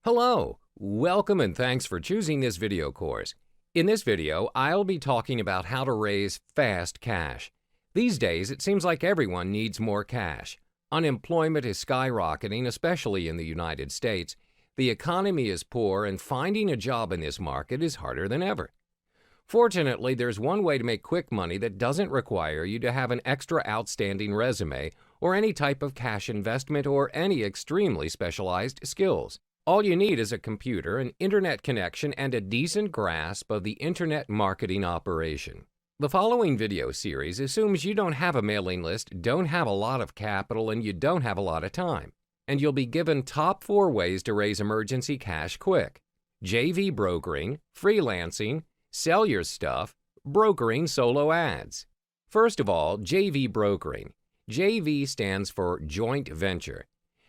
Hello, welcome and thanks for choosing this video course. In this video, I'll be talking about how to raise fast cash. These days, it seems like everyone needs more cash. Unemployment is skyrocketing, especially in the United States. The economy is poor and finding a job in this market is harder than ever. Fortunately, there's one way to make quick money that doesn't require you to have an extra outstanding resume or any type of cash investment or any extremely specialized skills. All you need is a computer, an internet connection, and a decent grasp of the internet marketing operation. The following video series assumes you don't have a mailing list, don't have a lot of capital, and you don't have a lot of time. And you'll be given top 4 ways to raise emergency cash quick: JV brokering, freelancing, sell your stuff, brokering solo ads. First of all, JV brokering. JV stands for joint venture.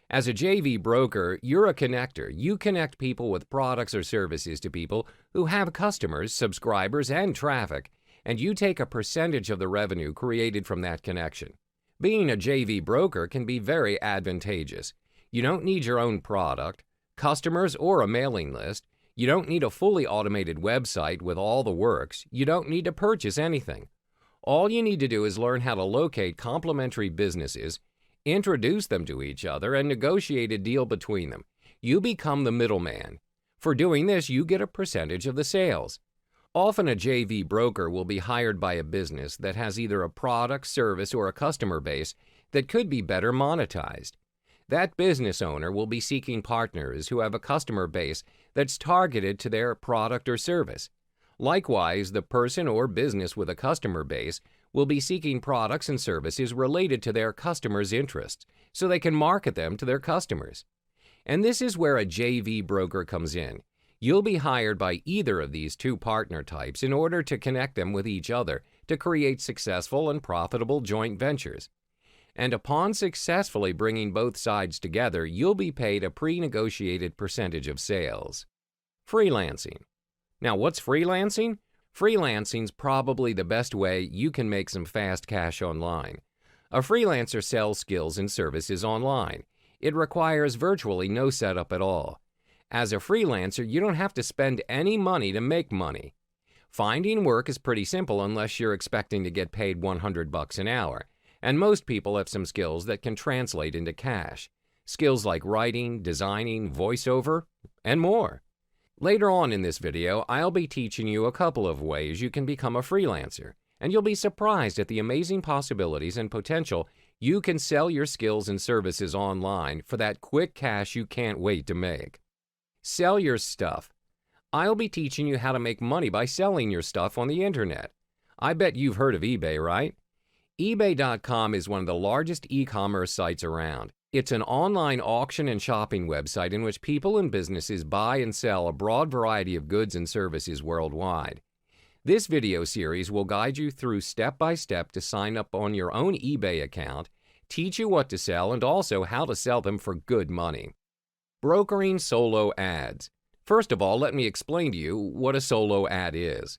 As a JV broker, you're a connector. You connect people with products or services to people who have customers, subscribers, and traffic, and you take a percentage of the revenue created from that connection. Being a JV broker can be very advantageous. You don't need your own product, customers, or a mailing list. You don't need a fully automated website with all the works. You don't need to purchase anything. All you need to do is learn how to locate complementary businesses, introduce them to each other, and negotiate a deal between them. You become the middleman. For doing this, you get a percentage of the sales. Often a JV broker will be hired by a business that has either a product, service, or a customer base that could be better monetized. That business owner will be seeking partners who have a customer base that's targeted to their product or service. Likewise, the person or business with a customer base will be seeking products and services related to their customers' interests so they can market them to their customers. And this is where a JV broker comes in. You'll be hired by either of these two partner types in order to connect them with each other to create successful and profitable joint ventures. And upon successfully bringing both sides together, you'll be paid a pre-negotiated percentage of sales. Freelancing. Now, what's freelancing? Freelancing's probably the best way you can make some fast cash online. A freelancer sells skills and services online. It requires virtually no setup at all. As a freelancer, you don't have to spend any money to make money. Finding work is pretty simple unless you're expecting to get paid $100 an hour, and most people have some skills that can translate into cash. Skills like writing, designing, voiceover, and more. Later on in this video, I'll be teaching you a couple of ways you can become a freelancer, and you'll be surprised at the amazing possibilities and potential you can sell your skills and services online for that quick cash you can't wait to make. Sell your stuff. I'll be teaching you how to make money by selling your stuff on the internet. I bet you've heard of eBay, right? eBay.com is one of the largest e-commerce sites around. It's an online auction and shopping website in which people and businesses buy and sell a broad variety of goods and services worldwide. This video series will guide you through step-by-step to sign up on your own eBay account, teach you what to sell, and also how to sell them for good money. Brokering solo ads. First of all, let me explain to you what a solo ad is.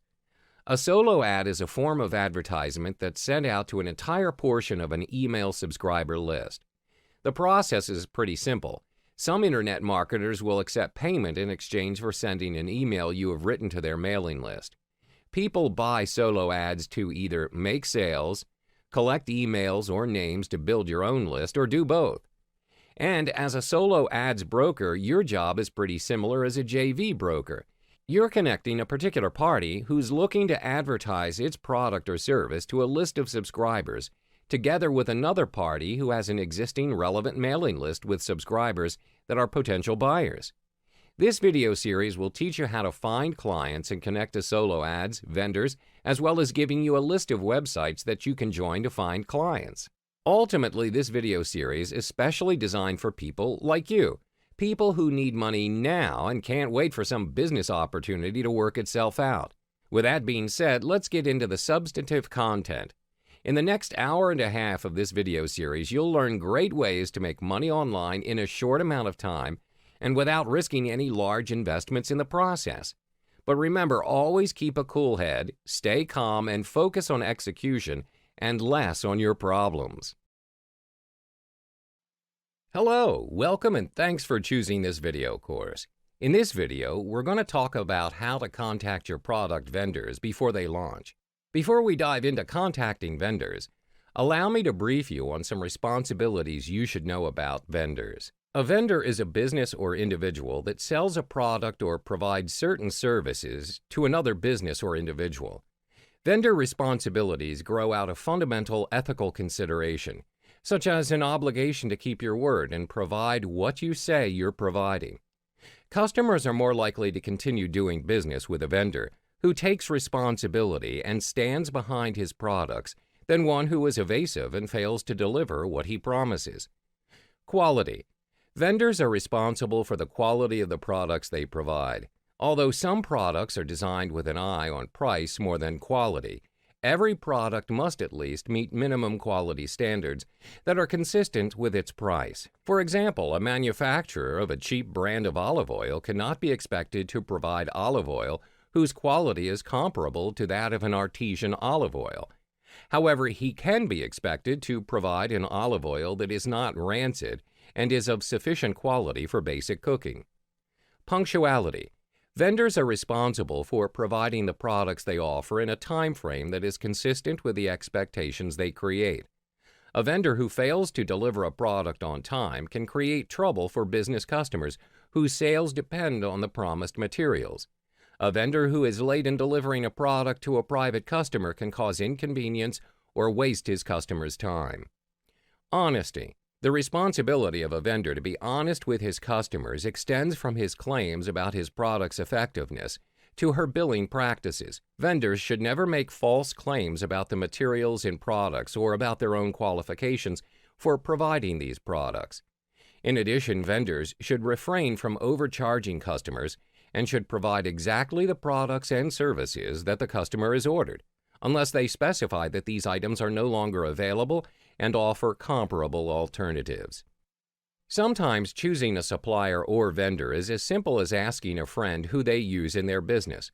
A solo ad is a form of advertisement that's sent out to an entire portion of an email subscriber list. The process is pretty simple. Some internet marketers will accept payment in exchange for sending an email you have written to their mailing list. People buy solo ads to either make sales, collect emails or names to build your own list, or do both. And as a solo ads broker, your job is pretty similar as a JV broker. You're connecting a particular party who's looking to advertise its product or service to a list of subscribers, together with another party who has an existing relevant mailing list with subscribers that are potential buyers. This video series will teach you how to find clients and connect to solo ads, vendors, as well as giving you a list of websites that you can join to find clients. Ultimately, this video series is specially designed for people like you, people who need money now and can't wait for some business opportunity to work itself out. With that being said, let's get into the substantive content. In the next hour and a half of this video series, you'll learn great ways to make money online in a short amount of time and without risking any large investments in the process. But remember, always keep a cool head, stay calm, and focus on execution and less on your problems. Hello, welcome, and thanks for choosing this video course. In this video, we're going to talk about how to contact your product vendors before they launch. Before we dive into contacting vendors, allow me to brief you on some responsibilities you should know about vendors. A vendor is a business or individual that sells a product or provides certain services to another business or individual. Vendor responsibilities grow out of fundamental ethical consideration, such as an obligation to keep your word and provide what you say you're providing. Customers are more likely to continue doing business with a vendor who takes responsibility and stands behind his products than one who is evasive and fails to deliver what he promises. Quality. Vendors are responsible for the quality of the products they provide. Although some products are designed with an eye on price more than quality, every product must at least meet minimum quality standards that are consistent with its price. For example, a manufacturer of a cheap brand of olive oil cannot be expected to provide olive oil whose quality is comparable to that of an artesian olive oil. However, he can be expected to provide an olive oil that is not rancid and is of sufficient quality for basic cooking. Punctuality. Vendors are responsible for providing the products they offer in a time frame that is consistent with the expectations they create. A vendor who fails to deliver a product on time can create trouble for business customers whose sales depend on the promised materials. A vendor who is late in delivering a product to a private customer can cause inconvenience or waste his customer's time. Honesty. The responsibility of a vendor to be honest with his customers extends from his claims about his product's effectiveness to her billing practices. Vendors should never make false claims about the materials in products or about their own qualifications for providing these products. In addition, vendors should refrain from overcharging customers and should provide exactly the products and services that the customer has ordered, unless they specify that these items are no longer available and offer comparable alternatives. Sometimes choosing a supplier or vendor is as simple as asking a friend who they use in their business.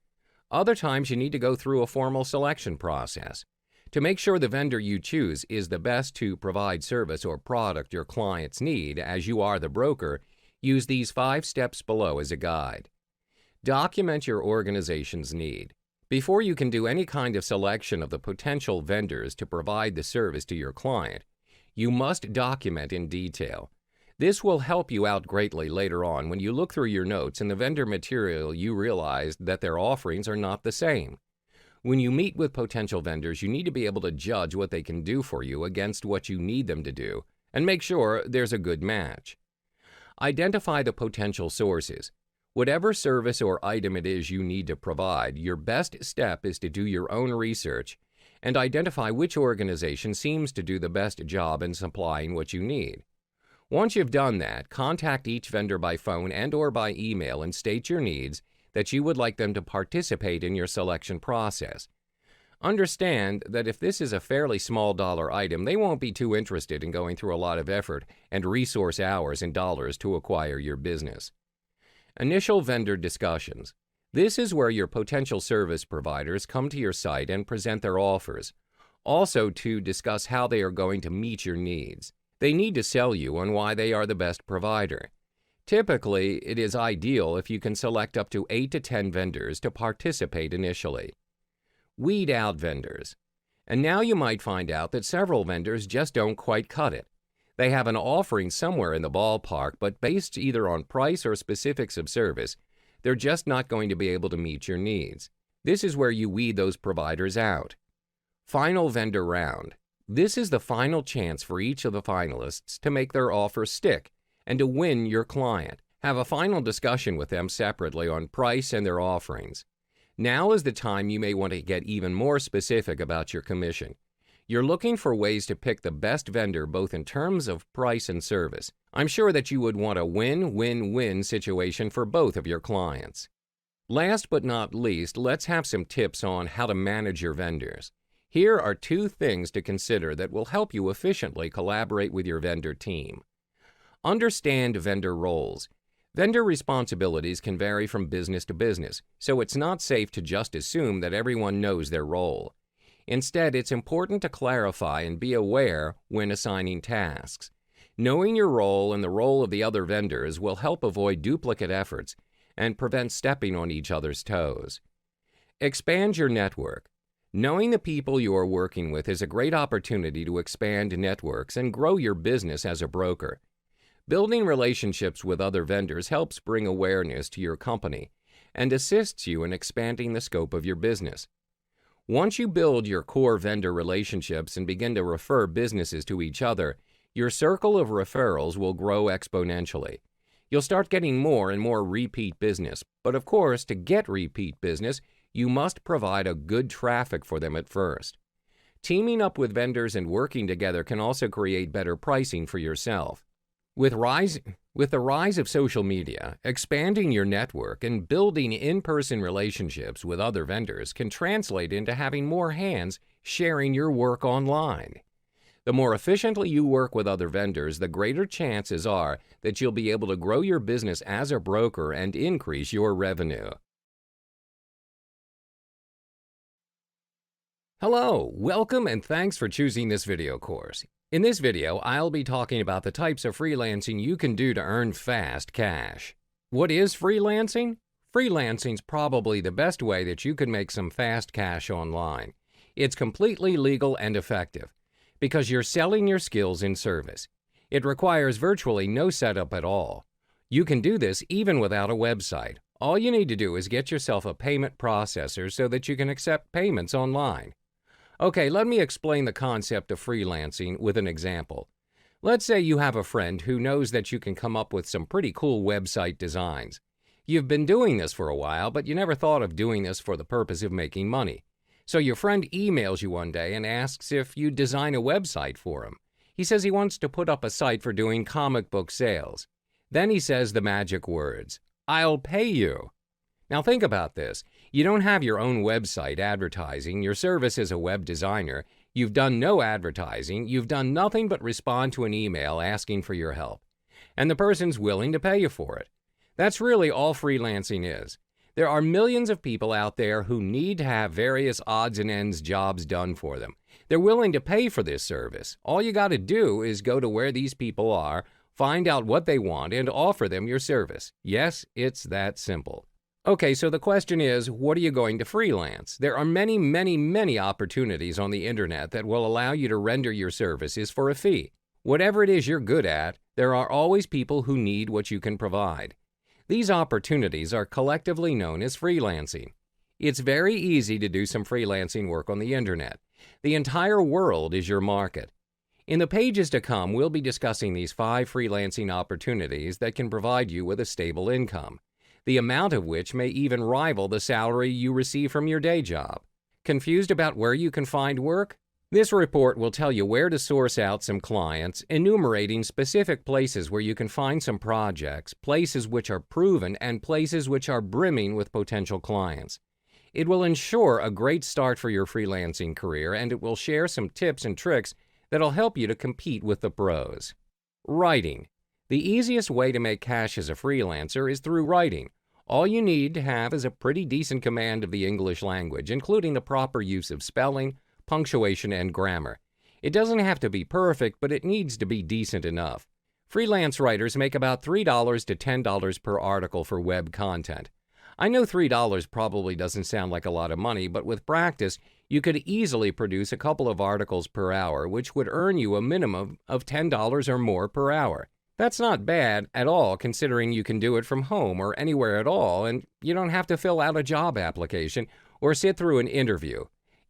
Other times you need to go through a formal selection process. To make sure the vendor you choose is the best to provide service or product your clients need as you are the broker, use these 5 steps below as a guide. Document your organization's need. Before you can do any kind of selection of the potential vendors to provide the service to your client, you must document in detail. This will help you out greatly later on when you look through your notes and the vendor material you realize that their offerings are not the same. When you meet with potential vendors, you need to be able to judge what they can do for you against what you need them to do and make sure there's a good match. Identify the potential sources. Whatever service or item it is you need to provide, your best step is to do your own research and identify which organization seems to do the best job in supplying what you need. Once you've done that, contact each vendor by phone and/or by email and state your needs that you would like them to participate in your selection process. Understand that if this is a fairly small dollar item, they won't be too interested in going through a lot of effort and resource hours and dollars to acquire your business. Initial vendor discussions. This is where your potential service providers come to your site and present their offers, also to discuss how they are going to meet your needs. They need to sell you on why they are the best provider. Typically, it is ideal if you can select up to 8 to 10 vendors to participate initially. Weed out vendors. And now you might find out that several vendors just don't quite cut it. They have an offering somewhere in the ballpark, but based either on price or specifics of service, they're just not going to be able to meet your needs. This is where you weed those providers out. Final vendor round. This is the final chance for each of the finalists to make their offer stick and to win your client. Have a final discussion with them separately on price and their offerings. Now is the time you may want to get even more specific about your commission. You're looking for ways to pick the best vendor both in terms of price and service. I'm sure that you would want a win-win-win situation for both of your clients. Last but not least, let's have some tips on how to manage your vendors. Here are 2 things to consider that will help you efficiently collaborate with your vendor team. Understand vendor roles. Vendor responsibilities can vary from business to business, so it's not safe to just assume that everyone knows their role. Instead, it's important to clarify and be aware when assigning tasks. Knowing your role and the role of the other vendors will help avoid duplicate efforts and prevent stepping on each other's toes. Expand your network. Knowing the people you are working with is a great opportunity to expand networks and grow your business as a broker. Building relationships with other vendors helps bring awareness to your company and assists you in expanding the scope of your business. Once you build your core vendor relationships and begin to refer businesses to each other, your circle of referrals will grow exponentially. You'll start getting more and more repeat business, but of course, to get repeat business, you must provide a good traffic for them at first. Teaming up with vendors and working together can also create better pricing for yourself. With the rise of social media, expanding your network and building in-person relationships with other vendors can translate into having more hands sharing your work online. The more efficiently you work with other vendors, the greater chances are that you'll be able to grow your business as a broker and increase your revenue. Hello, welcome and thanks for choosing this video course. In this video, I'll be talking about the types of freelancing you can do to earn fast cash. What is freelancing? Freelancing's probably the best way that you can make some fast cash online. It's completely legal and effective because you're selling your skills in service. It requires virtually no setup at all. You can do this even without a website. All you need to do is get yourself a payment processor so that you can accept payments online. Okay, let me explain the concept of freelancing with an example. Let's say you have a friend who knows that you can come up with some pretty cool website designs. You've been doing this for a while, but you never thought of doing this for the purpose of making money. So your friend emails you one day and asks if you'd design a website for him. He says he wants to put up a site for doing comic book sales. Then he says the magic words, "I'll pay you." Now think about this. You don't have your own website advertising your service as a web designer. You've done no advertising. You've done nothing but respond to an email asking for your help. And the person's willing to pay you for it. That's really all freelancing is. There are millions of people out there who need to have various odds and ends jobs done for them. They're willing to pay for this service. All you got to do is go to where these people are, find out what they want, and offer them your service. Yes, it's that simple. Okay, so the question is, what are you going to freelance? There are many opportunities on the internet that will allow you to render your services for a fee. Whatever it is you're good at, there are always people who need what you can provide. These opportunities are collectively known as freelancing. It's very easy to do some freelancing work on the internet. The entire world is your market. In the pages to come, we'll be discussing these 5 freelancing opportunities that can provide you with a stable income, the amount of which may even rival the salary you receive from your day job. Confused about where you can find work? This report will tell you where to source out some clients, enumerating specific places where you can find some projects, places which are proven, and places which are brimming with potential clients. It will ensure a great start for your freelancing career, and it will share some tips and tricks that'll help you to compete with the pros. Writing. The easiest way to make cash as a freelancer is through writing. All you need to have is a pretty decent command of the English language, including the proper use of spelling, punctuation, and grammar. It doesn't have to be perfect, but it needs to be decent enough. Freelance writers make about $3 to $10 per article for web content. I know $3 probably doesn't sound like a lot of money, but with practice, you could easily produce a couple of articles per hour, which would earn you a minimum of $10 or more per hour. That's not bad at all, considering you can do it from home or anywhere at all, and you don't have to fill out a job application or sit through an interview.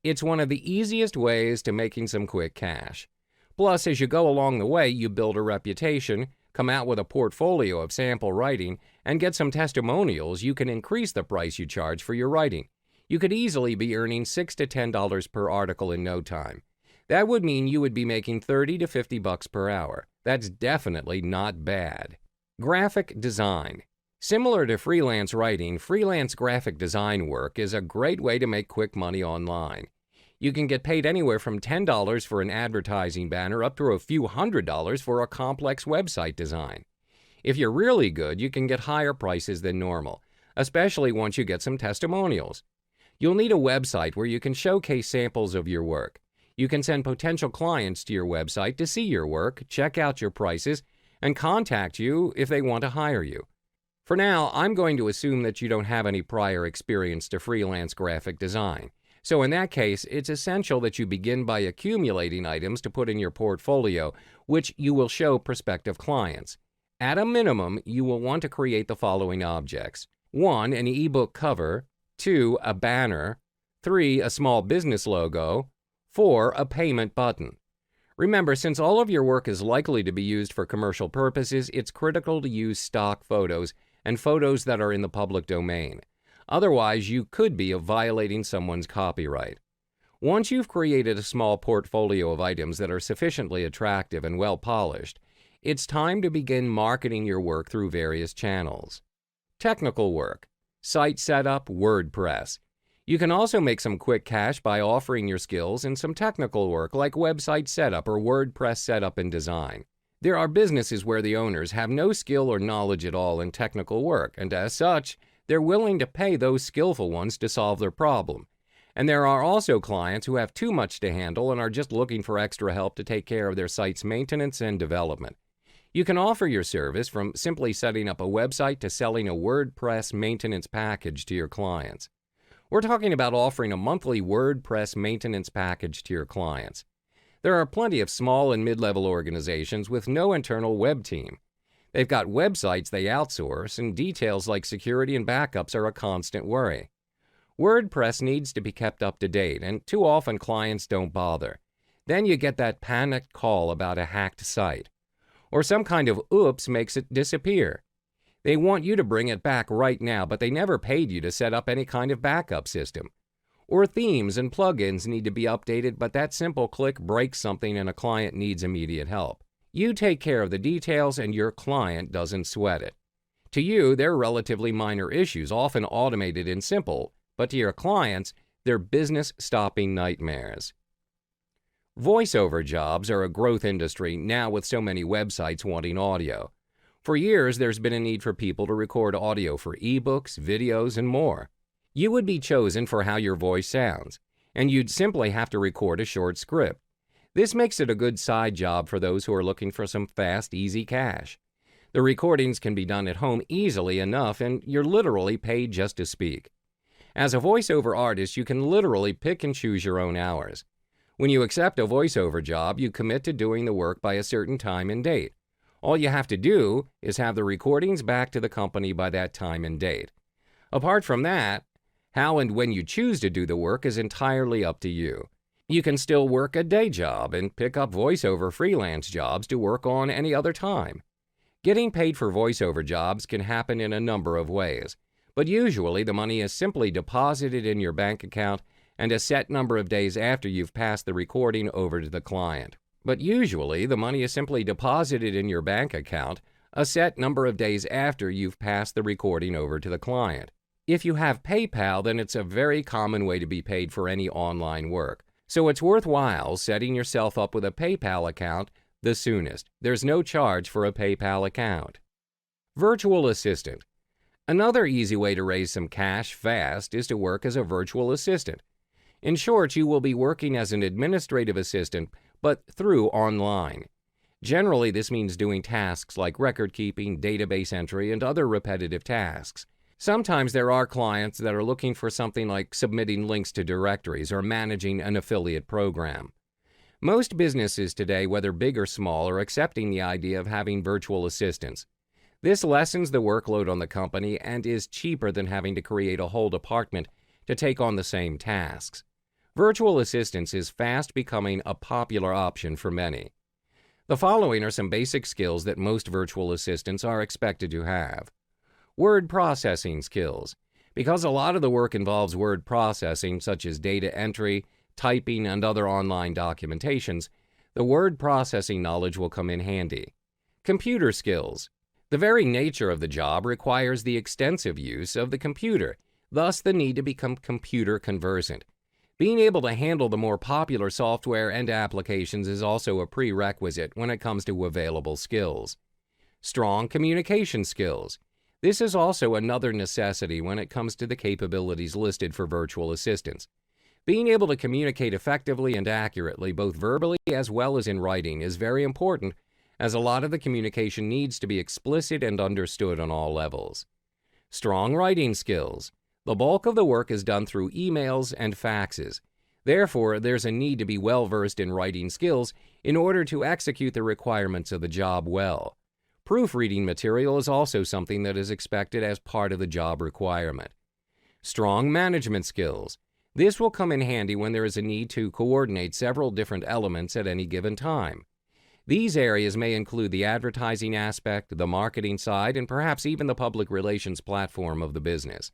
It's one of the easiest ways to making some quick cash. Plus, as you go along the way, you build a reputation, come out with a portfolio of sample writing, and get some testimonials. You can increase the price you charge for your writing. You could easily be earning $6 to $10 per article in no time. That would mean you would be making $30 to $50 per hour. That's definitely not bad. Graphic design. Similar to freelance writing, freelance graphic design work is a great way to make quick money online. You can get paid anywhere from $10 for an advertising banner up to a few $100s for a complex website design. If you're really good, you can get higher prices than normal, especially once you get some testimonials. You'll need a website where you can showcase samples of your work. You can send potential clients to your website to see your work, check out your prices, and contact you if they want to hire you. For now, I'm going to assume that you don't have any prior experience to freelance graphic design. So in that case, it's essential that you begin by accumulating items to put in your portfolio, which you will show prospective clients. At a minimum, you will want to create the following objects. 1. An ebook cover. 2. A banner. 3. A small business logo. 4. A payment button. Remember, since all of your work is likely to be used for commercial purposes, it's critical to use stock photos and photos that are in the public domain. Otherwise, you could be violating someone's copyright. Once you've created a small portfolio of items that are sufficiently attractive and well-polished, it's time to begin marketing your work through various channels. Technical work, site setup, WordPress. You can also make some quick cash by offering your skills in some technical work like website setup or WordPress setup and design. There are businesses where the owners have no skill or knowledge at all in technical work, and as such, they're willing to pay those skillful ones to solve their problem. And there are also clients who have too much to handle and are just looking for extra help to take care of their site's maintenance and development. You can offer your service from simply setting up a website to selling a WordPress maintenance package to your clients. We're talking about offering a monthly WordPress maintenance package to your clients. There are plenty of small and mid-level organizations with no internal web team. They've got websites they outsource, and details like security and backups are a constant worry. WordPress needs to be kept up to date, and too often clients don't bother. Then you get that panicked call about a hacked site. Or some kind of oops makes it disappear. They want you to bring it back right now, but they never paid you to set up any kind of backup system. Or themes and plugins need to be updated, but that simple click breaks something and a client needs immediate help. You take care of the details and your client doesn't sweat it. To you, they're relatively minor issues, often automated and simple, but to your clients, they're business-stopping nightmares. Voiceover jobs are a growth industry now with so many websites wanting audio. For years, there's been a need for people to record audio for ebooks, videos, and more. You would be chosen for how your voice sounds, and you'd simply have to record a short script. This makes it a good side job for those who are looking for some fast, easy cash. The recordings can be done at home easily enough, and you're literally paid just to speak. As a voiceover artist, you can literally pick and choose your own hours. When you accept a voiceover job, you commit to doing the work by a certain time and date. All you have to do is have the recordings back to the company by that time and date. Apart from that, how and when you choose to do the work is entirely up to you. You can still work a day job and pick up voiceover freelance jobs to work on any other time. Getting paid for voiceover jobs can happen in a number of ways, but usually the money is simply deposited in your bank account and a set number of days after you've passed the recording over to the client. If you have PayPal, then it's a very common way to be paid for any online work. So it's worthwhile setting yourself up with a PayPal account the soonest. There's no charge for a PayPal account. Virtual assistant. Another easy way to raise some cash fast is to work as a virtual assistant. In short, you will be working as an administrative assistant, but through online. Generally, this means doing tasks like record keeping, database entry, and other repetitive tasks. Sometimes there are clients that are looking for something like submitting links to directories or managing an affiliate program. Most businesses today, whether big or small, are accepting the idea of having virtual assistants. This lessens the workload on the company and is cheaper than having to create a whole department to take on the same tasks. Virtual assistance is fast becoming a popular option for many. The following are some basic skills that most virtual assistants are expected to have. Word processing skills. Because a lot of the work involves word processing, such as data entry, typing, and other online documentations, the word processing knowledge will come in handy. Computer skills. The very nature of the job requires the extensive use of the computer, thus the need to become computer conversant. Being able to handle the more popular software and applications is also a prerequisite when it comes to available skills. Strong communication skills. This is also another necessity when it comes to the capabilities listed for virtual assistants. Being able to communicate effectively and accurately, both verbally as well as in writing, is very important, as a lot of the communication needs to be explicit and understood on all levels. Strong writing skills. The bulk of the work is done through emails and faxes. Therefore, there's a need to be well-versed in writing skills in order to execute the requirements of the job well. Proofreading material is also something that is expected as part of the job requirement. Strong management skills. This will come in handy when there is a need to coordinate several different elements at any given time. These areas may include the advertising aspect, the marketing side, and perhaps even the public relations platform of the business.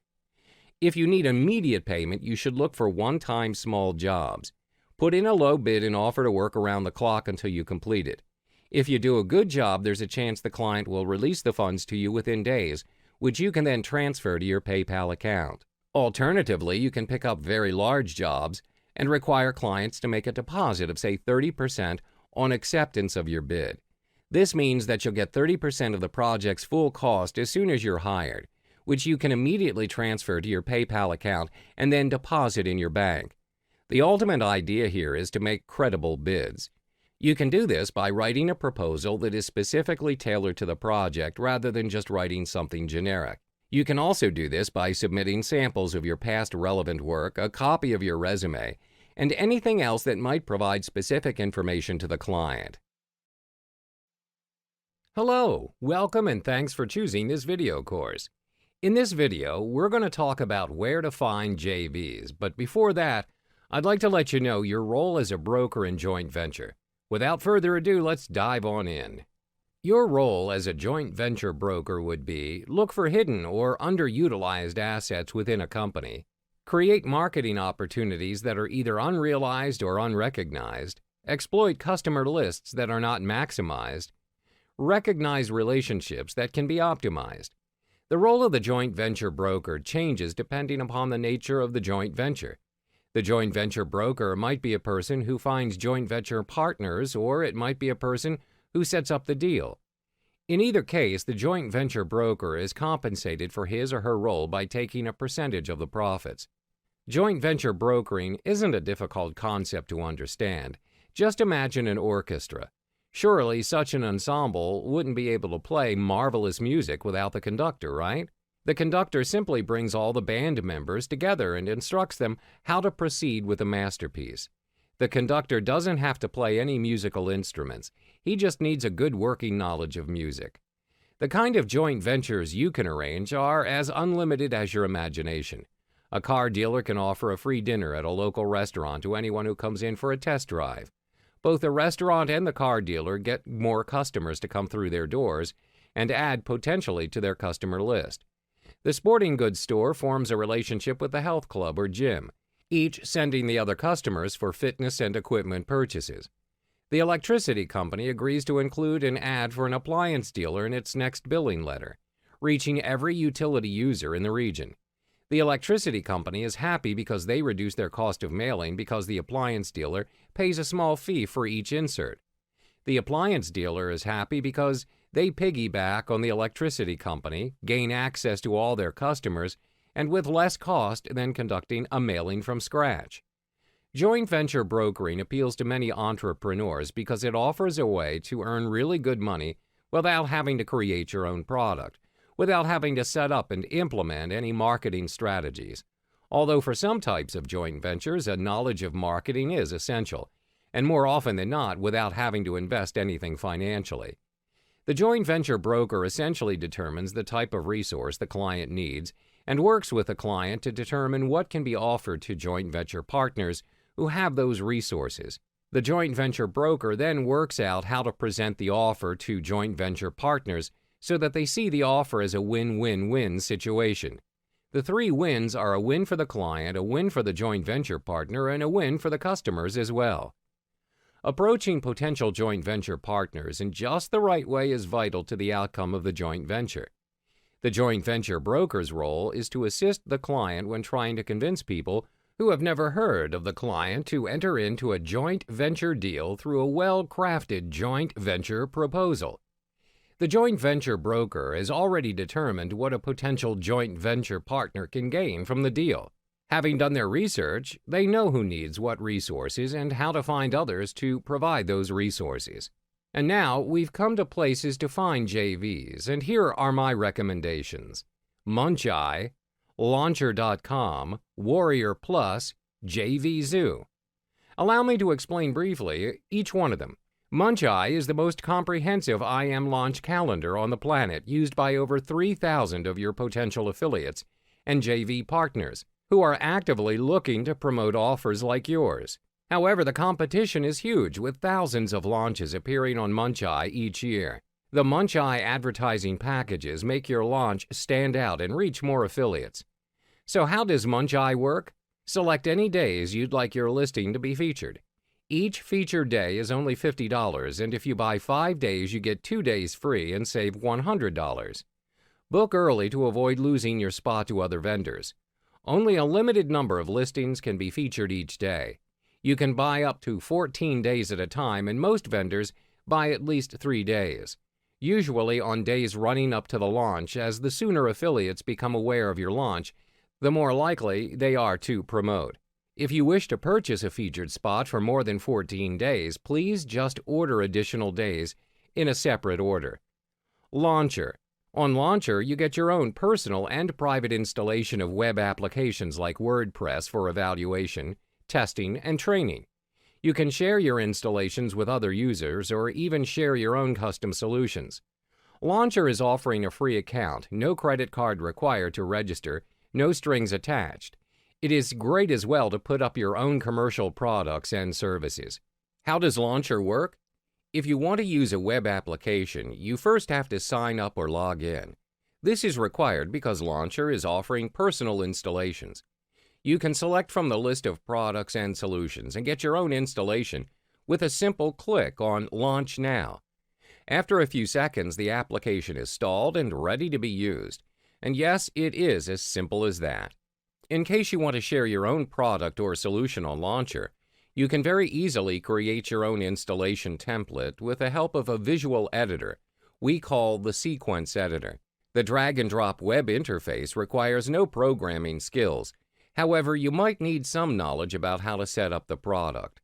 If you need immediate payment, you should look for one-time small jobs. Put in a low bid and offer to work around the clock until you complete it. If you do a good job, there's a chance the client will release the funds to you within days, which you can then transfer to your PayPal account. Alternatively, you can pick up very large jobs and require clients to make a deposit of, say, 30% on acceptance of your bid. This means that you'll get 30% of the project's full cost as soon as you're hired, which you can immediately transfer to your PayPal account and then deposit in your bank. The ultimate idea here is to make credible bids. You can do this by writing a proposal that is specifically tailored to the project rather than just writing something generic. You can also do this by submitting samples of your past relevant work, a copy of your resume, and anything else that might provide specific information to the client. Hello, welcome and thanks for choosing this video course. In this video, we're going to talk about where to find JVs, but before that, I'd like to let you know your role as a broker in joint venture. Without further ado, let's dive on in. Your role as a joint venture broker would be: look for hidden or underutilized assets within a company, create marketing opportunities that are either unrealized or unrecognized, exploit customer lists that are not maximized, recognize relationships that can be optimized. The role of the joint venture broker changes depending upon the nature of the joint venture. The joint venture broker might be a person who finds joint venture partners, or it might be a person who sets up the deal. In either case, the joint venture broker is compensated for his or her role by taking a percentage of the profits. Joint venture brokering isn't a difficult concept to understand. Just imagine an orchestra. Surely such an ensemble wouldn't be able to play marvelous music without the conductor, right? The conductor simply brings all the band members together and instructs them how to proceed with the masterpiece. The conductor doesn't have to play any musical instruments. He just needs a good working knowledge of music. The kind of joint ventures you can arrange are as unlimited as your imagination. A car dealer can offer a free dinner at a local restaurant to anyone who comes in for a test drive. Both the restaurant and the car dealer get more customers to come through their doors and add potentially to their customer list. The sporting goods store forms a relationship with the health club or gym, each sending the other customers for fitness and equipment purchases. The electricity company agrees to include an ad for an appliance dealer in its next billing letter, reaching every utility user in the region. The electricity company is happy because they reduce their cost of mailing because the appliance dealer pays a small fee for each insert. The appliance dealer is happy because they piggyback on the electricity company, gain access to all their customers, and with less cost than conducting a mailing from scratch. Joint venture brokering appeals to many entrepreneurs because it offers a way to earn really good money without having to create your own product, without having to set up and implement any marketing strategies. Although for some types of joint ventures, a knowledge of marketing is essential, and more often than not without having to invest anything financially. The joint venture broker essentially determines the type of resource the client needs and works with the client to determine what can be offered to joint venture partners who have those resources. The joint venture broker then works out how to present the offer to joint venture partners so that they see the offer as a win-win-win situation. The three wins are a win for the client, a win for the joint venture partner, and a win for the customers as well. Approaching potential joint venture partners in just the right way is vital to the outcome of the joint venture. The joint venture broker's role is to assist the client when trying to convince people who have never heard of the client to enter into a joint venture deal through a well-crafted joint venture proposal. The joint venture broker has already determined what a potential joint venture partner can gain from the deal. Having done their research, they know who needs what resources and how to find others to provide those resources. And now we've come to places to find JVs, and here are my recommendations. Muncheye, Launcher.com, Warrior Plus, JVZoo. Allow me to explain briefly each one of them. Muncheye is the most comprehensive IM launch calendar on the planet, used by over 3,000 of your potential affiliates and JV partners who are actively looking to promote offers like yours. However, the competition is huge, with thousands of launches appearing on Muncheye each year. The Muncheye advertising packages make your launch stand out and reach more affiliates. So how does Muncheye work? Select any days you'd like your listing to be featured. Each featured day is only $50, and if you buy 5 days, you get 2 days free and save $100. Book early to avoid losing your spot to other vendors. Only a limited number of listings can be featured each day. You can buy up to 14 days at a time, and most vendors buy at least 3 days, usually on days running up to the launch, as the sooner affiliates become aware of your launch, the more likely they are to promote. If you wish to purchase a featured spot for more than 14 days, please just order additional days in a separate order. Launcher. On Launcher, you get your own personal and private installation of web applications like WordPress for evaluation, testing, and training. You can share your installations with other users or even share your own custom solutions. Launcher is offering a free account, no credit card required to register, no strings attached. It is great as well to put up your own commercial products and services. How does Launcher work? If you want to use a web application, you first have to sign up or log in. This is required because Launcher is offering personal installations. You can select from the list of products and solutions and get your own installation with a simple click on Launch Now. After a few seconds, the application is installed and ready to be used. And yes, it is as simple as that. In case you want to share your own product or solution on Launcher, you can very easily create your own installation template with the help of a visual editor we call the Sequence Editor. The drag-and-drop web interface requires no programming skills. However, you might need some knowledge about how to set up the product.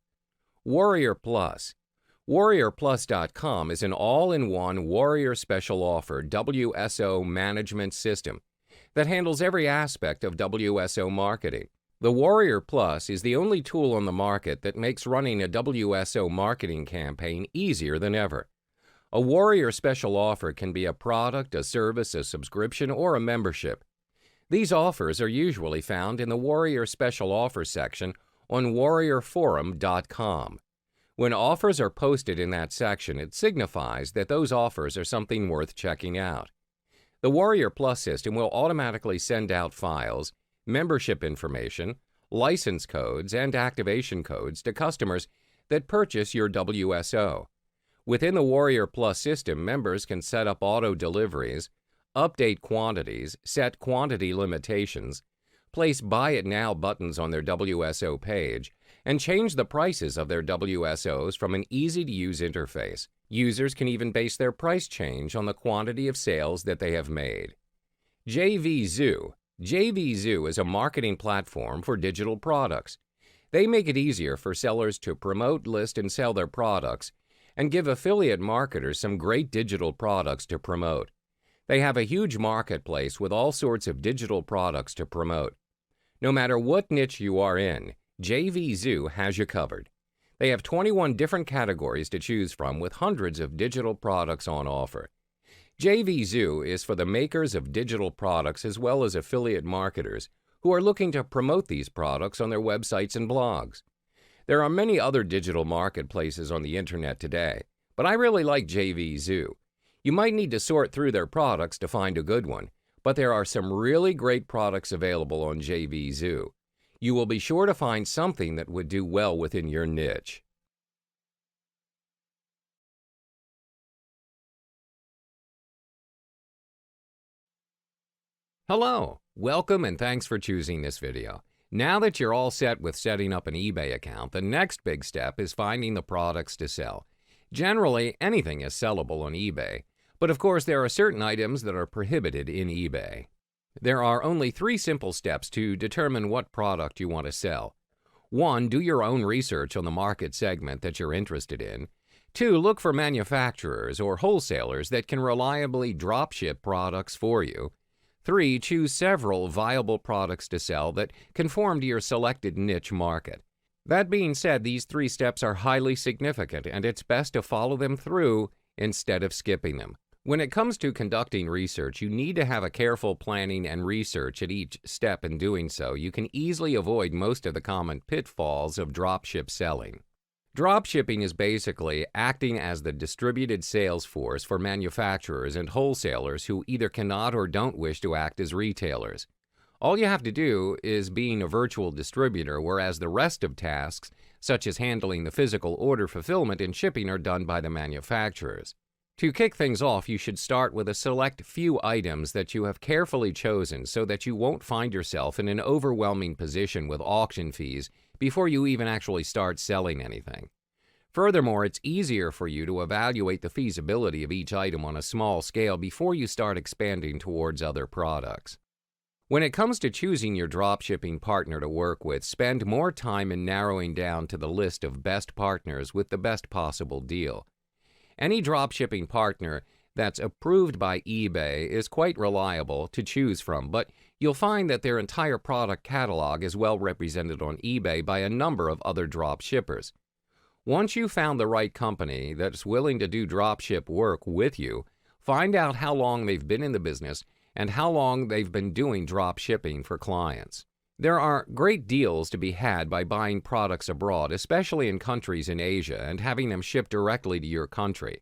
Warrior Plus. WarriorPlus.com is an all-in-one Warrior Special Offer WSO management system that handles every aspect of WSO marketing. The Warrior Plus is the only tool on the market that makes running a WSO marketing campaign easier than ever. A Warrior Special Offer can be a product, a service, a subscription, or a membership. These offers are usually found in the Warrior Special Offer section on WarriorForum.com. When offers are posted in that section, it signifies that those offers are something worth checking out. The Warrior Plus system will automatically send out files, membership information, license codes, and activation codes to customers that purchase your WSO. Within the Warrior Plus system, members can set up auto deliveries, update quantities, set quantity limitations, place Buy It Now buttons on their WSO page, and change the prices of their WSOs from an easy-to-use interface. Users can even base their price change on the quantity of sales that they have made. JVZoo. JVZoo is a marketing platform for digital products. They make it easier for sellers to promote, list, and sell their products, and give affiliate marketers some great digital products to promote. They have a huge marketplace with all sorts of digital products to promote. No matter what niche you are in, JVZoo has you covered. They have 21 different categories to choose from with hundreds of digital products on offer. JVZoo is for the makers of digital products as well as affiliate marketers who are looking to promote these products on their websites and blogs. There are many other digital marketplaces on the internet today, but I really like JVZoo. You might need to sort through their products to find a good one, but there are some really great products available on JVZoo. You will be sure to find something that would do well within your niche. Hello, welcome and thanks for choosing this video. Now that you're all set with setting up an eBay account, the next big step is finding the products to sell. Generally, anything is sellable on eBay, but of course there are certain items that are prohibited in eBay. There are only 3 simple steps to determine what product you want to sell. 1. Do your own research on the market segment that you're interested in. 2. Look for manufacturers or wholesalers that can reliably dropship products for you. 3. Choose several viable products to sell that conform to your selected niche market. That being said, these 3 steps are highly significant, and it's best to follow them through instead of skipping them. When it comes to conducting research, you need to have a careful planning and research at each step. In doing so, you can easily avoid most of the common pitfalls of dropship selling. Dropshipping is basically acting as the distributed sales force for manufacturers and wholesalers who either cannot or don't wish to act as retailers. All you have to do is being a virtual distributor, whereas the rest of tasks, such as handling the physical order fulfillment and shipping, are done by the manufacturers. To kick things off, you should start with a select few items that you have carefully chosen so that you won't find yourself in an overwhelming position with auction fees before you even actually start selling anything. Furthermore, it's easier for you to evaluate the feasibility of each item on a small scale before you start expanding towards other products. When it comes to choosing your dropshipping partner to work with, spend more time in narrowing down to the list of best partners with the best possible deal. Any dropshipping partner that's approved by eBay is quite reliable to choose from, but you'll find that their entire product catalog is well represented on eBay by a number of other dropshippers. Once you've found the right company that's willing to do dropship work with you, find out how long they've been in the business and how long they've been doing dropshipping for clients. There are great deals to be had by buying products abroad, especially in countries in Asia, and having them shipped directly to your country.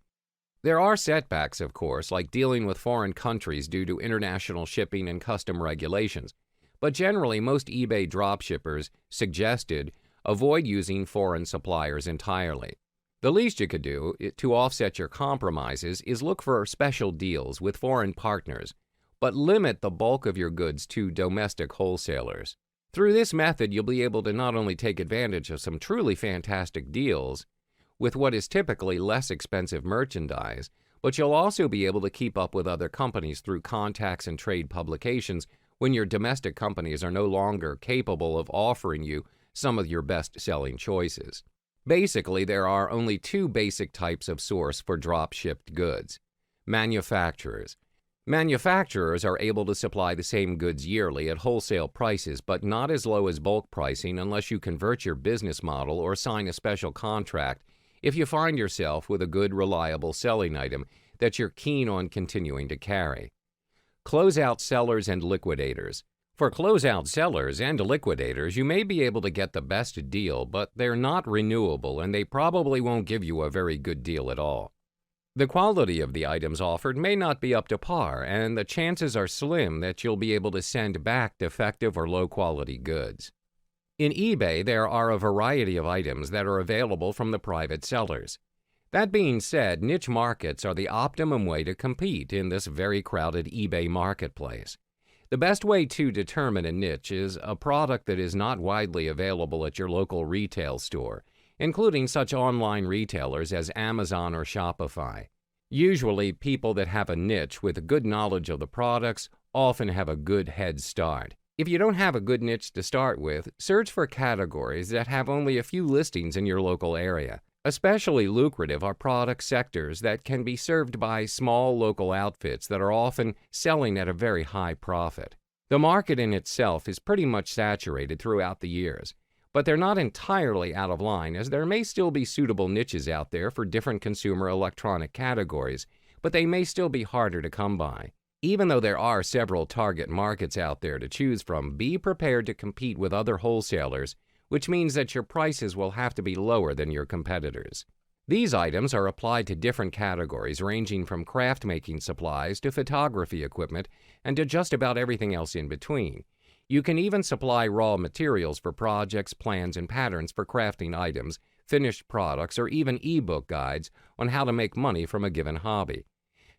There are setbacks, of course, like dealing with foreign countries due to international shipping and custom regulations, but generally most eBay dropshippers suggested avoid using foreign suppliers entirely. The least you could do to offset your compromises is look for special deals with foreign partners, but limit the bulk of your goods to domestic wholesalers. Through this method, you'll be able to not only take advantage of some truly fantastic deals with what is typically less expensive merchandise, but you'll also be able to keep up with other companies through contacts and trade publications when your domestic companies are no longer capable of offering you some of your best-selling choices. Basically, there are only 2 basic types of source for drop-shipped goods. Manufacturers. Manufacturers are able to supply the same goods yearly at wholesale prices, but not as low as bulk pricing unless you convert your business model or sign a special contract if you find yourself with a good, reliable selling item that you're keen on continuing to carry. Closeout sellers and liquidators. For closeout sellers and liquidators, you may be able to get the best deal, but they're not renewable and they probably won't give you a very good deal at all. The quality of the items offered may not be up to par, and the chances are slim that you'll be able to send back defective or low-quality goods. In eBay, there are a variety of items that are available from the private sellers. That being said, niche markets are the optimum way to compete in this very crowded eBay marketplace. The best way to determine a niche is a product that is not widely available at your local retail store, including such online retailers as Amazon or Shopify. Usually, people that have a niche with a good knowledge of the products often have a good head start. If you don't have a good niche to start with, search for categories that have only a few listings in your local area. Especially lucrative are product sectors that can be served by small local outfits that are often selling at a very high profit. The market in itself is pretty much saturated throughout the years, but they're not entirely out of line, as there may still be suitable niches out there for different consumer electronic categories, but they may still be harder to come by. Even though there are several target markets out there to choose from, be prepared to compete with other wholesalers, which means that your prices will have to be lower than your competitors. These items are applied to different categories ranging from craft-making supplies to photography equipment and to just about everything else in between. You can even supply raw materials for projects, plans, and patterns for crafting items, finished products, or even ebook guides on how to make money from a given hobby.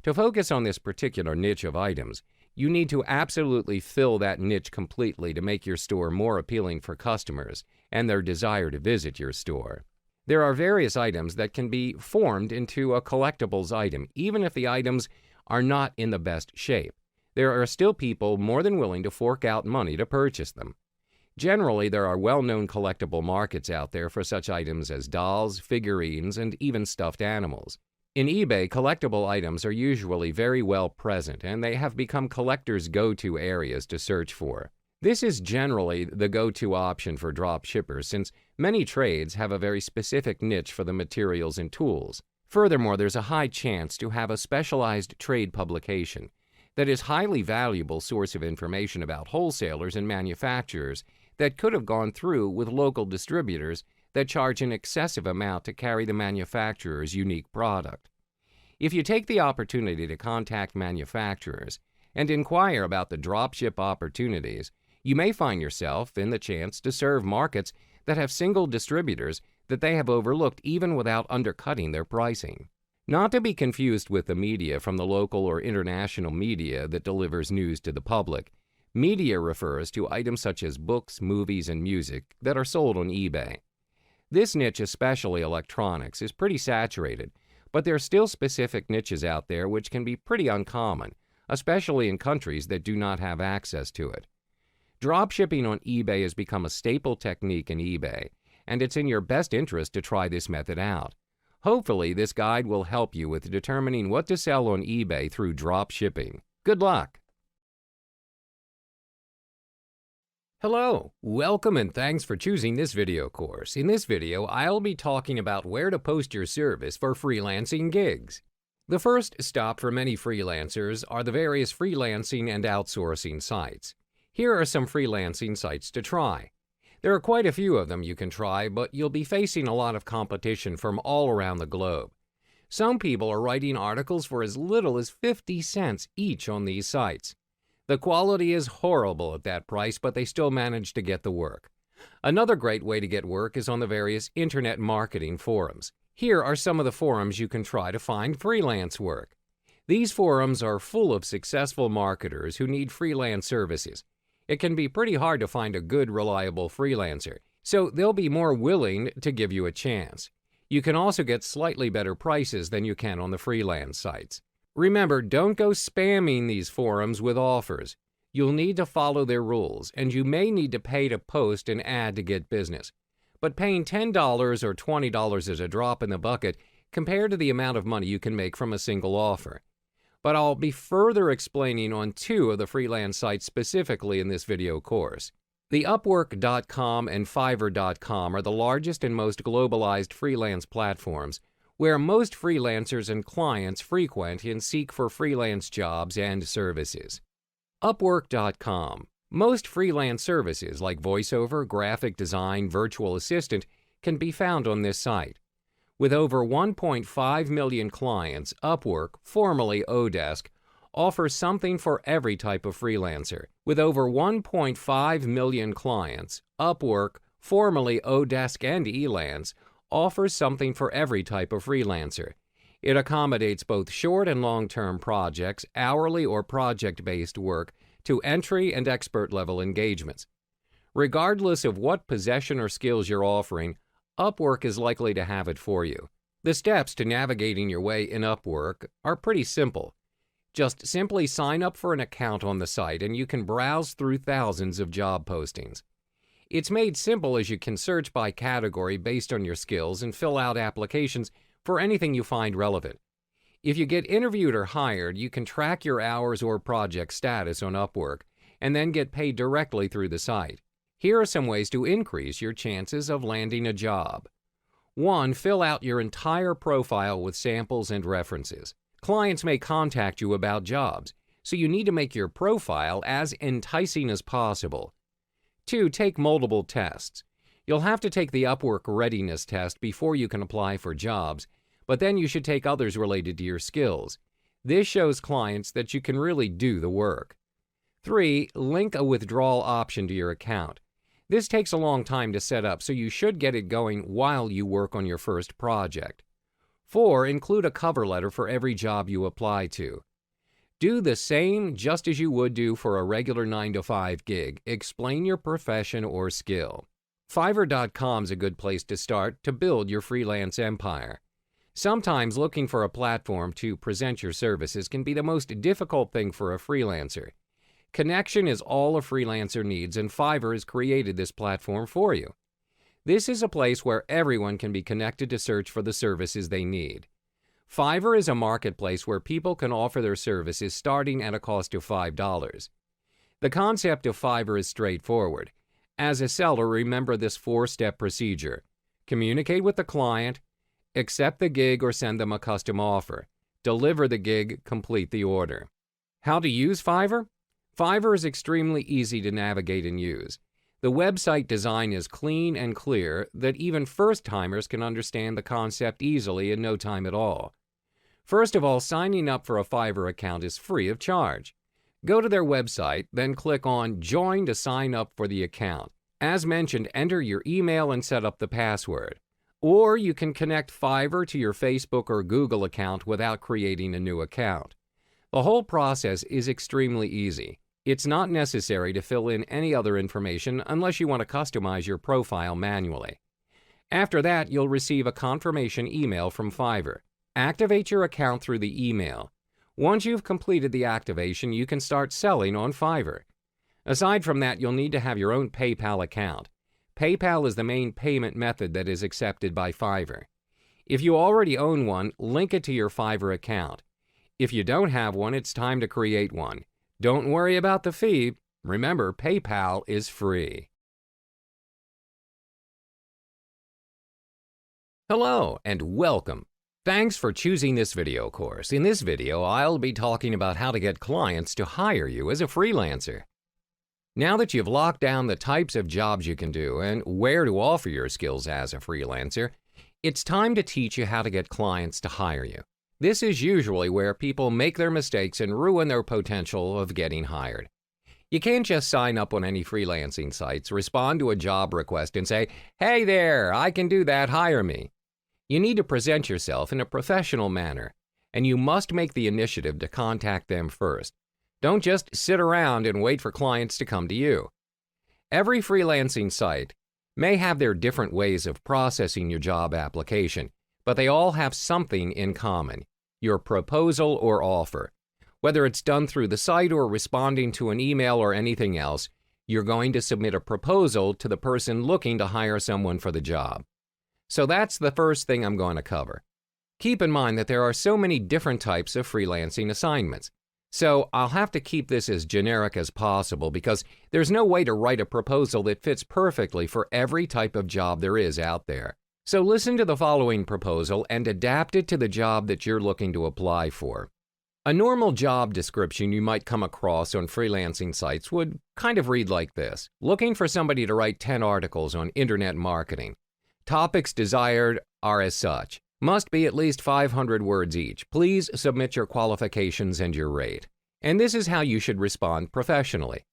To focus on this particular niche of items, you need to absolutely fill that niche completely to make your store more appealing for customers and their desire to visit your store. There are various items that can be formed into a collectibles item, even if the items are not in the best shape. There are still people more than willing to fork out money to purchase them. Generally, there are well-known collectible markets out there for such items as dolls, figurines, and even stuffed animals. In eBay, collectible items are usually very well present, and they have become collectors' go-to areas to search for. This is generally the go-to option for drop shippers, since many trades have a very specific niche for the materials and tools. Furthermore, there's a high chance to have a specialized trade publication that is highly valuable source of information about wholesalers and manufacturers that could have gone through with local distributors that charge an excessive amount to carry the manufacturer's unique product. If you take the opportunity to contact manufacturers and inquire about the dropship opportunities, you may find yourself in the chance to serve markets that have single distributors that they have overlooked even without undercutting their pricing. Not to be confused with the media from the local or international media that delivers news to the public. Media refers to items such as books, movies, and music that are sold on eBay. This niche, especially electronics, is pretty saturated, but there are still specific niches out there which can be pretty uncommon, especially in countries that do not have access to it. Dropshipping on eBay has become a staple technique in eBay, and it's in your best interest to try this method out. Hopefully, this guide will help you with determining what to sell on eBay through dropshipping. Good luck! Hello, welcome and thanks for choosing this video course. In this video, I'll be talking about where to post your service for freelancing gigs. The first stop for many freelancers are the various freelancing and outsourcing sites. Here are some freelancing sites to try. There are quite a few of them you can try, but you'll be facing a lot of competition from all around the globe. Some people are writing articles for as little as 50 cents each on these sites. The quality is horrible at that price, but they still manage to get the work. Another great way to get work is on the various internet marketing forums. Here are some of the forums you can try to find freelance work. These forums are full of successful marketers who need freelance services. It can be pretty hard to find a good, reliable freelancer, so they'll be more willing to give you a chance. You can also get slightly better prices than you can on the freelance sites. Remember, don't go spamming these forums with offers. You'll need to follow their rules, and you may need to pay to post an ad to get business. But paying $10 or $20 is a drop in the bucket compared to the amount of money you can make from a single offer. But I'll be further explaining on two of the freelance sites specifically in this video course. The Upwork.com and Fiverr.com are the largest and most globalized freelance platforms where most freelancers and clients frequent and seek for freelance jobs and services. Upwork.com. Most freelance services like voiceover, graphic design, virtual assistant can be found on this site. With over 1.5 million clients, Upwork, formerly Odesk, offers something for every type of freelancer. With over 1.5 million clients, Upwork, formerly Odesk and Elance, offers something for every type of freelancer. It accommodates both short and long-term projects, hourly or project-based work, to entry and expert-level engagements. Regardless of what possession or skills you're offering, Upwork is likely to have it for you. The steps to navigating your way in Upwork are pretty simple. Just simply sign up for an account on the site and you can browse through thousands of job postings. It's made simple as you can search by category based on your skills and fill out applications for anything you find relevant. If you get interviewed or hired, you can track your hours or project status on Upwork and then get paid directly through the site. Here are some ways to increase your chances of landing a job. 1. Fill out your entire profile with samples and references. Clients may contact you about jobs, so you need to make your profile as enticing as possible. 2. Take multiple tests. You'll have to take the Upwork readiness test before you can apply for jobs, but then you should take others related to your skills. This shows clients that you can really do the work. 3. Link a withdrawal option to your account. This takes a long time to set up, so you should get it going while you work on your first project. 4. Include a cover letter for every job you apply to. Do the same just as you would do for a regular 9-to-5 gig. Explain your profession or skill. Fiverr.com is a good place to start to build your freelance empire. Sometimes looking for a platform to present your services can be the most difficult thing for a freelancer. Connection is all a freelancer needs, and Fiverr has created this platform for you. This is a place where everyone can be connected to search for the services they need. Fiverr is a marketplace where people can offer their services starting at a cost of $5. The concept of Fiverr is straightforward. As a seller, remember this 4-step procedure. Communicate with the client, accept the gig or send them a custom offer, deliver the gig, complete the order. How to use Fiverr? Fiverr is extremely easy to navigate and use. The website design is clean and clear that even first-timers can understand the concept easily in no time at all. First of all, signing up for a Fiverr account is free of charge. Go to their website, then click on Join to sign up for the account. As mentioned, enter your email and set up the password. Or you can connect Fiverr to your Facebook or Google account without creating a new account. The whole process is extremely easy. It's not necessary to fill in any other information unless you want to customize your profile manually. After that, you'll receive a confirmation email from Fiverr. Activate your account through the email. Once you've completed the activation, you can start selling on Fiverr. Aside from that, you'll need to have your own PayPal account. PayPal is the main payment method that is accepted by Fiverr. If you already own one, link it to your Fiverr account. If you don't have one, it's time to create one. Don't worry about the fee. Remember, PayPal is free. Hello and welcome. Thanks for choosing this video course. In this video, I'll be talking about how to get clients to hire you as a freelancer. Now that you've locked down the types of jobs you can do and where to offer your skills as a freelancer, it's time to teach you how to get clients to hire you. This is usually where people make their mistakes and ruin their potential of getting hired. You can't just sign up on any freelancing sites, respond to a job request and say, "Hey there, I can do that, hire me." You need to present yourself in a professional manner, and you must make the initiative to contact them first. Don't just sit around and wait for clients to come to you. Every freelancing site may have their different ways of processing your job application, but they all have something in common: your proposal or offer. Whether it's done through the site or responding to an email or anything else, you're going to submit a proposal to the person looking to hire someone for the job. So that's the first thing I'm going to cover. Keep in mind that there are so many different types of freelancing assignments. So I'll have to keep this as generic as possible because there's no way to write a proposal that fits perfectly for every type of job there is out there. So listen to the following proposal and adapt it to the job that you're looking to apply for. A normal job description you might come across on freelancing sites would kind of read like this: looking for somebody to write 10 articles on internet marketing. Topics desired are as such. Must be at least 500 words each. Please submit your qualifications and your rate. And this is how you should respond professionally.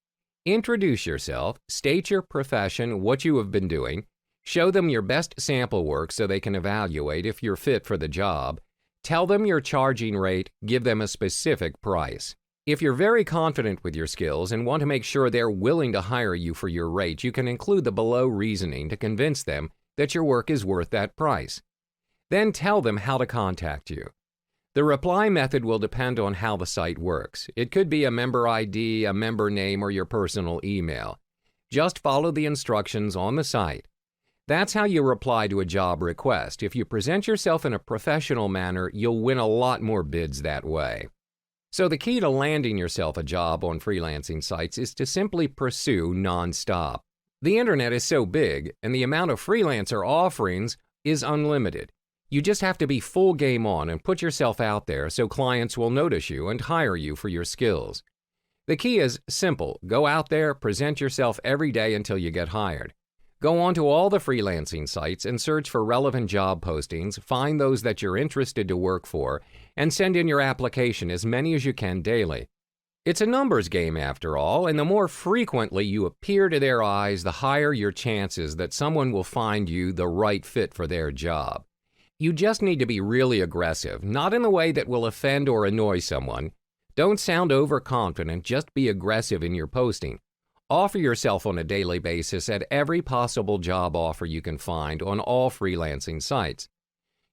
Introduce yourself, state your profession, what you have been doing, show them your best sample work so they can evaluate if you're fit for the job, tell them your charging rate, give them a specific price. If you're very confident with your skills and want to make sure they're willing to hire you for your rate, you can include the below reasoning to convince them that your work is worth that price. Then tell them how to contact you. The reply method will depend on how the site works. It could be a member ID, a member name, or your personal email. Just follow the instructions on the site. That's how you reply to a job request. If you present yourself in a professional manner, you'll win a lot more bids that way. So the key to landing yourself a job on freelancing sites is to simply pursue nonstop. The internet is so big, and the amount of freelancer offerings is unlimited. You just have to be full game on and put yourself out there so clients will notice you and hire you for your skills. The key is simple. Go out there, present yourself every day until you get hired. Go on to all the freelancing sites and search for relevant job postings, find those that you're interested to work for, and send in your application, as many as you can daily. It's a numbers game after all, and the more frequently you appear to their eyes, the higher your chances that someone will find you the right fit for their job. You just need to be really aggressive, not in the way that will offend or annoy someone. Don't sound overconfident, just be aggressive in your posting. Offer yourself on a daily basis at every possible job offer you can find on all freelancing sites.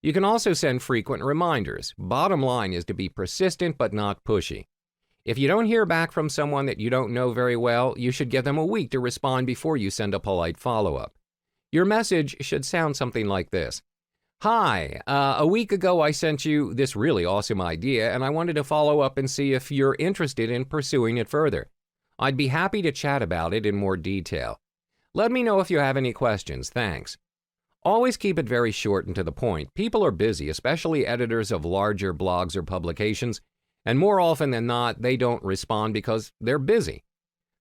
You can also send frequent reminders. Bottom line is to be persistent but not pushy. If you don't hear back from someone that you don't know very well, you should give them a week to respond before you send a polite follow-up. Your message should sound something like this: Hi, a week ago I sent you this really awesome idea and I wanted to follow up and see if you're interested in pursuing it further. I'd be happy to chat about it in more detail. Let me know if you have any questions, thanks. Always keep it very short and to the point. People are busy, especially editors of larger blogs or publications, and more often than not, they don't respond because they're busy.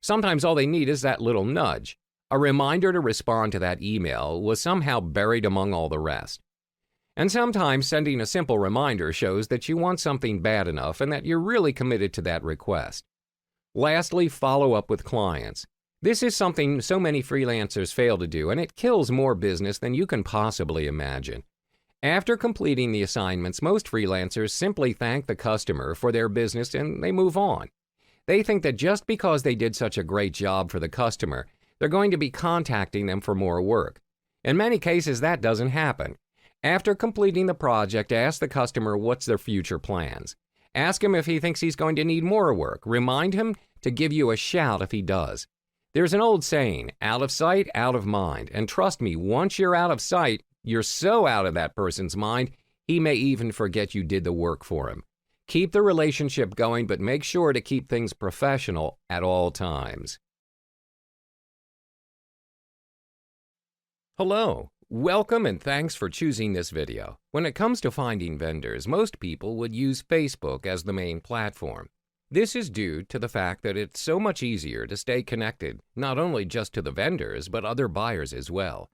Sometimes all they need is that little nudge. A reminder to respond to that email was somehow buried among all the rest. And sometimes sending a simple reminder shows that you want something bad enough and that you're really committed to that request. Lastly, follow up with clients. This is something so many freelancers fail to do, and it kills more business than you can possibly imagine. After completing the assignments, most freelancers simply thank the customer for their business and they move on. They think that just because they did such a great job for the customer, they're going to be contacting them for more work. In many cases, that doesn't happen. After completing the project, ask the customer what's their future plans. Ask him if he thinks he's going to need more work. Remind him to give you a shout if he does. There's an old saying, out of sight, out of mind. And trust me, once you're out of sight, you're so out of that person's mind, he may even forget you did the work for him. Keep the relationship going, but make sure to keep things professional at all times. Hello. Welcome and thanks for choosing this video. When it comes to finding vendors, most people would use Facebook as the main platform. This is due to the fact that it's so much easier to stay connected, not only just to the vendors, but other buyers as well.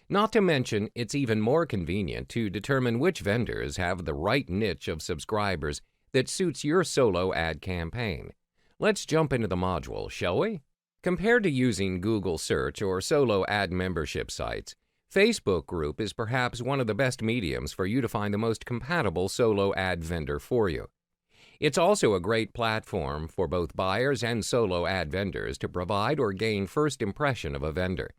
Not to mention, it's even more convenient to determine which vendors have the right niche of subscribers that suits your solo ad campaign. Let's jump into the module, shall we? Compared to using Google search or solo ad membership sites, Facebook group is perhaps one of the best mediums for you to find the most compatible solo ad vendor for you. It's also a great platform for both buyers and solo ad vendors to provide or gain first impression of a vendor.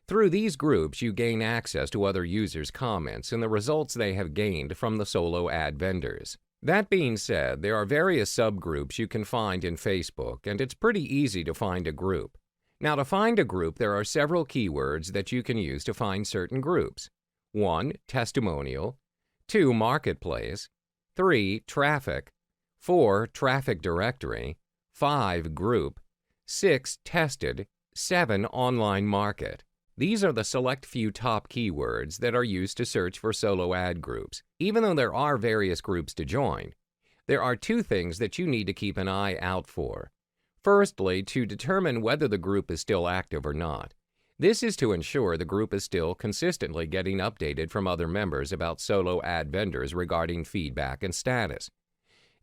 Through these groups, you gain access to other users' comments and the results they have gained from the solo ad vendors. That being said, there are various subgroups you can find in Facebook, and it's pretty easy to find a group. Now, to find a group, there are several keywords that you can use to find certain groups. 1. Testimonial. 2. Marketplace. 3. Traffic. 4. Traffic directory. 5. Group. 6. Tested. 7. Online market. These are the select few top keywords that are used to search for solo ad groups. Even though there are various groups to join, there are two things that you need to keep an eye out for. Firstly, to determine whether the group is still active or not. This is to ensure the group is still consistently getting updated from other members about solo ad vendors regarding feedback and status.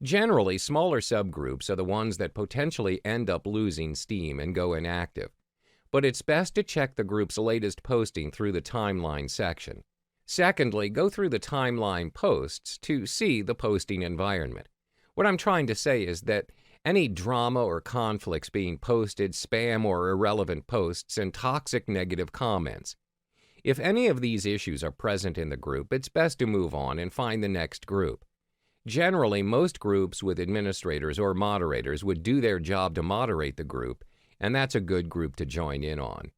Generally, smaller subgroups are the ones that potentially end up losing steam and go inactive. But it's best to check the group's latest posting through the timeline section. Secondly, go through the timeline posts to see the posting environment. What I'm trying to say is that any drama or conflicts being posted, spam or irrelevant posts, and toxic negative comments. If any of these issues are present in the group, it's best to move on and find the next group. Generally, most groups with administrators or moderators would do their job to moderate the group, and that's a good group to join in on.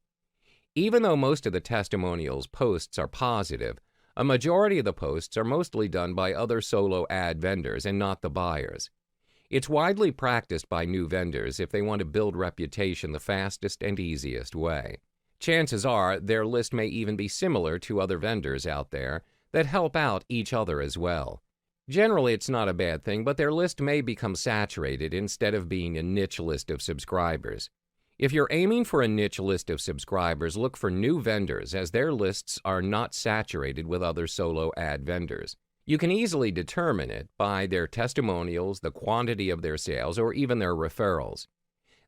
Even though most of the testimonials posts are positive, a majority of the posts are mostly done by other solo ad vendors and not the buyers. It's widely practiced by new vendors if they want to build reputation the fastest and easiest way. Chances are their list may even be similar to other vendors out there that help out each other as well. Generally, it's not a bad thing, but their list may become saturated instead of being a niche list of subscribers. If you're aiming for a niche list of subscribers, look for new vendors as their lists are not saturated with other solo ad vendors. You can easily determine it by their testimonials, the quantity of their sales, or even their referrals.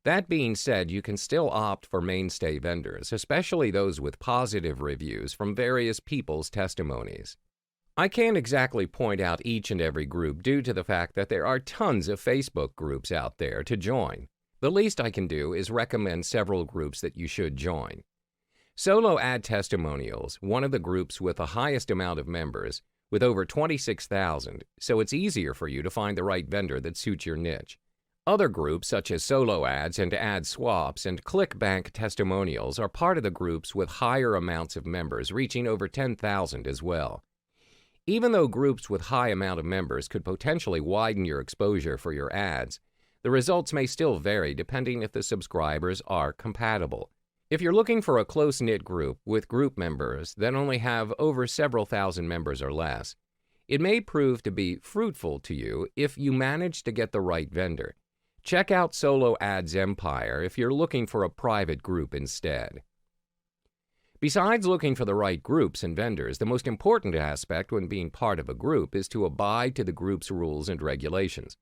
That being said, you can still opt for mainstay vendors, especially those with positive reviews from various people's testimonies. I can't exactly point out each and every group due to the fact that there are tons of Facebook groups out there to join. The least I can do is recommend several groups that you should join. Solo Ad Testimonials, one of the groups with the highest amount of members, with over 26,000, so it's easier for you to find the right vendor that suits your niche. Other groups such as Solo Ads and Ad Swaps and ClickBank Testimonials are part of the groups with higher amounts of members, reaching over 10,000 as well. Even though groups with high amount of members could potentially widen your exposure for your ads, the results may still vary depending if the subscribers are compatible. If you're looking for a close-knit group with group members that only have over several thousand members or less, it may prove to be fruitful to you if you manage to get the right vendor. Check out Solo Ads Empire if you're looking for a private group instead. Besides looking for the right groups and vendors, the most important aspect when being part of a group is to abide to the group's rules and regulations.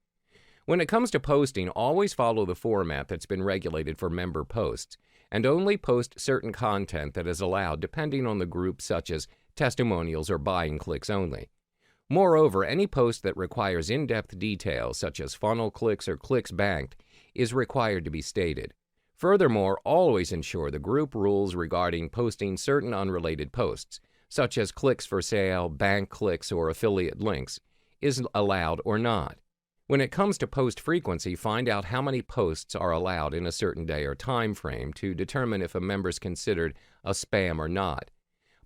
When it comes to posting, always follow the format that's been regulated for member posts, and only post certain content that is allowed depending on the group, such as testimonials or buying clicks only. Moreover, any post that requires in-depth details, such as funnel clicks or clicks banked, is required to be stated. Furthermore, always ensure the group rules regarding posting certain unrelated posts, such as clicks for sale, bank clicks, or affiliate links, is allowed or not. When it comes to post frequency, find out how many posts are allowed in a certain day or time frame to determine if a member is considered a spam or not.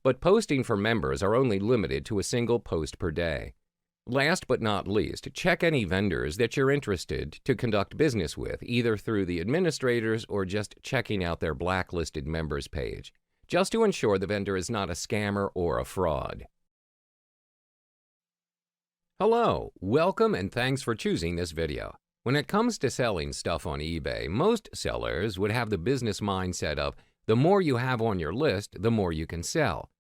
But posting for members are only limited to a single post per day. Last but not least, check any vendors that you're interested to conduct business with, either through the administrators or just checking out their blacklisted members page, just to ensure the vendor is not a scammer or a fraud. Hello, welcome and thanks for choosing this video. When it comes to selling stuff on eBay, most sellers would have the business mindset of the more you have on your list, the more you can sell.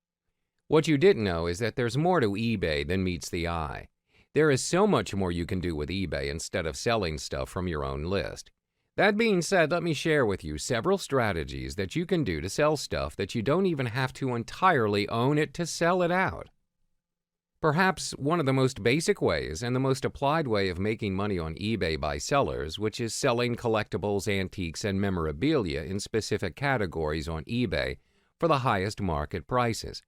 What you didn't know is that there's more to eBay than meets the eye. There is so much more you can do with eBay instead of selling stuff from your own list. That being said, let me share with you several strategies that you can do to sell stuff that you don't even have to entirely own it to sell it out. Perhaps one of the most basic ways and the most applied way of making money on eBay by sellers, which is selling collectibles, antiques, and memorabilia in specific categories on eBay for the highest market prices.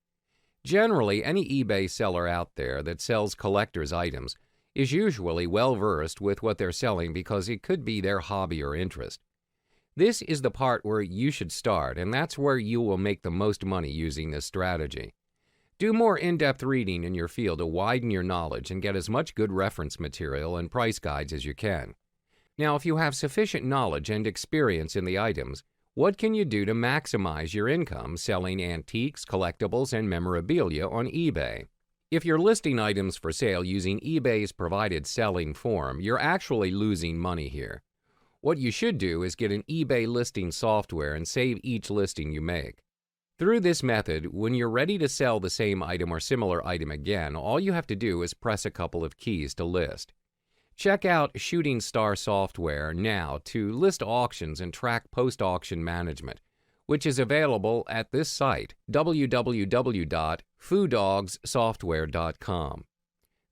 Generally, any eBay seller out there that sells collector's items is usually well-versed with what they're selling because it could be their hobby or interest. This is the part where you should start, and that's where you will make the most money using this strategy. Do more in-depth reading in your field to widen your knowledge and get as much good reference material and price guides as you can. Now, if you have sufficient knowledge and experience in the items, what can you do to maximize your income selling antiques, collectibles, and memorabilia on eBay? If you're listing items for sale using eBay's provided selling form, you're actually losing money here. What you should do is get an eBay listing software and save each listing you make. Through this method, when you're ready to sell the same item or similar item again, all you have to do is press a couple of keys to list. Check out Shooting Star software now to list auctions and track post-auction management, which is available at this site, www.foodogssoftware.com.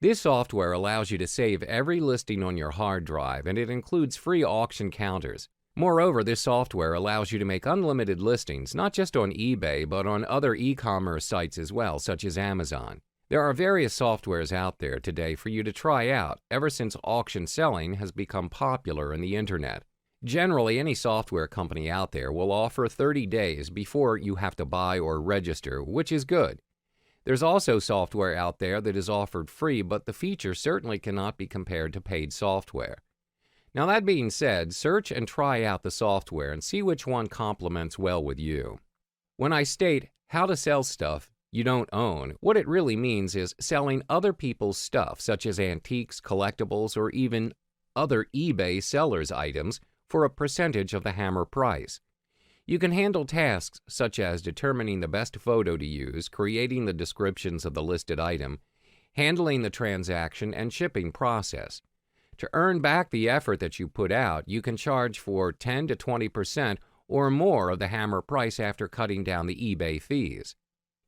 This software allows you to save every listing on your hard drive, and it includes free auction counters. Moreover, this software allows you to make unlimited listings, not just on eBay, but on other e-commerce sites as well, such as Amazon. There are various softwares out there today for you to try out ever since auction selling has become popular in the internet. Generally, any software company out there will offer 30 days before you have to buy or register, which is good. There's also software out there that is offered free, but the features certainly cannot be compared to paid software. Now, that being said, search and try out the software and see which one complements well with you. When I state how to sell stuff you don't own, what it really means is selling other people's stuff, such as antiques, collectibles, or even other eBay sellers' items for a percentage of the hammer price. You can handle tasks such as determining the best photo to use, creating the descriptions of the listed item, handling the transaction, and shipping process. To earn back the effort that you put out, you can charge for 10 to 20% or more of the hammer price after cutting down the eBay fees.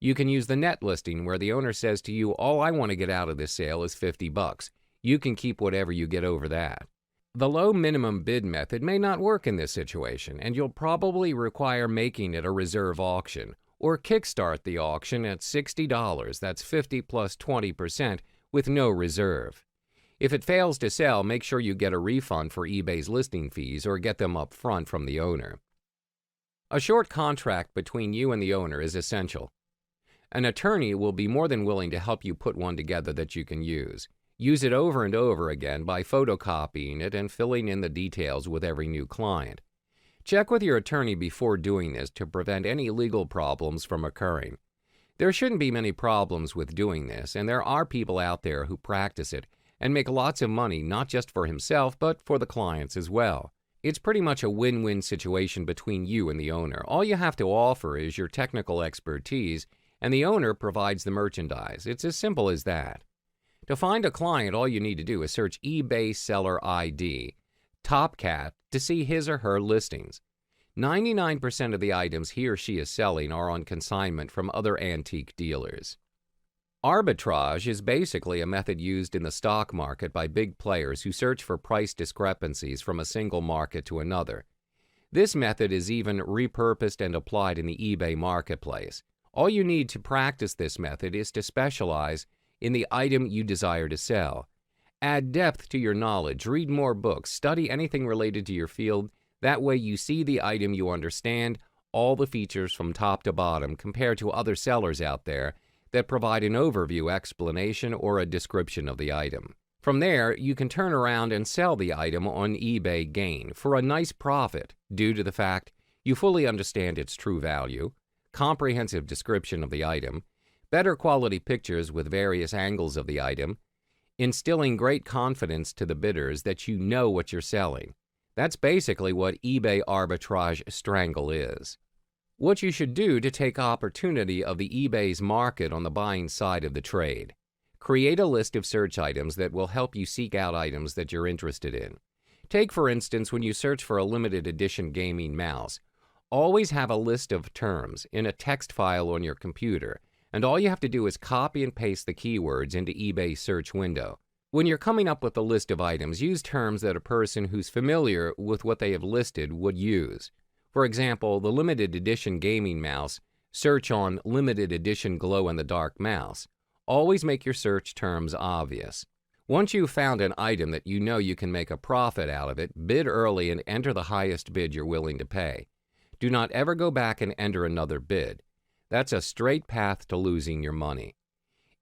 You can use the net listing where the owner says to you, all I want to get out of this sale is $50. You can keep whatever you get over that. The low minimum bid method may not work in this situation, and you'll probably require making it a reserve auction, or kickstart the auction at $60, that's 50 plus 20%, with no reserve. If it fails to sell, make sure you get a refund for eBay's listing fees or get them up front from the owner. A short contract between you and the owner is essential. An attorney will be more than willing to help you put one together that you can use. Use it over and over again by photocopying it and filling in the details with every new client. Check with your attorney before doing this to prevent any legal problems from occurring. There shouldn't be many problems with doing this, and there are people out there who practice it and make lots of money not just for himself but for the clients as well. It's pretty much a win-win situation between you and the owner. All you have to offer is your technical expertise, and the owner provides the merchandise. It's as simple as that. To find a client, all you need to do is search eBay Seller ID, Topcat, to see his or her listings. 99% of the items he or she is selling are on consignment from other antique dealers. Arbitrage is basically a method used in the stock market by big players who search for price discrepancies from a single market to another. This method is even repurposed and applied in the eBay marketplace. All you need to practice this method is to specialize in the item you desire to sell. Add depth to your knowledge, read more books, study anything related to your field. That way you see the item, you understand all the features from top to bottom compared to other sellers out there that provide an overview explanation or a description of the item. From there, you can turn around and sell the item on eBay Gain for a nice profit due to the fact you fully understand its true value, comprehensive description of the item, better quality pictures with various angles of the item, instilling great confidence to the bidders that you know what you're selling. That's basically what eBay arbitrage strangle is. What you should do to take opportunity of the eBay's market on the buying side of the trade. Create a list of search items that will help you seek out items that you're interested in. Take, for instance, when you search for a limited edition gaming mouse. Always have a list of terms in a text file on your computer, and all you have to do is copy and paste the keywords into eBay's search window. When you're coming up with a list of items, use terms that a person who's familiar with what they have listed would use. For example, the limited edition gaming mouse, search on limited edition glow-in-the-dark mouse. Always make your search terms obvious. Once you've found an item that you know you can make a profit out of it, bid early and enter the highest bid you're willing to pay. Do not ever go back and enter another bid. That's a straight path to losing your money.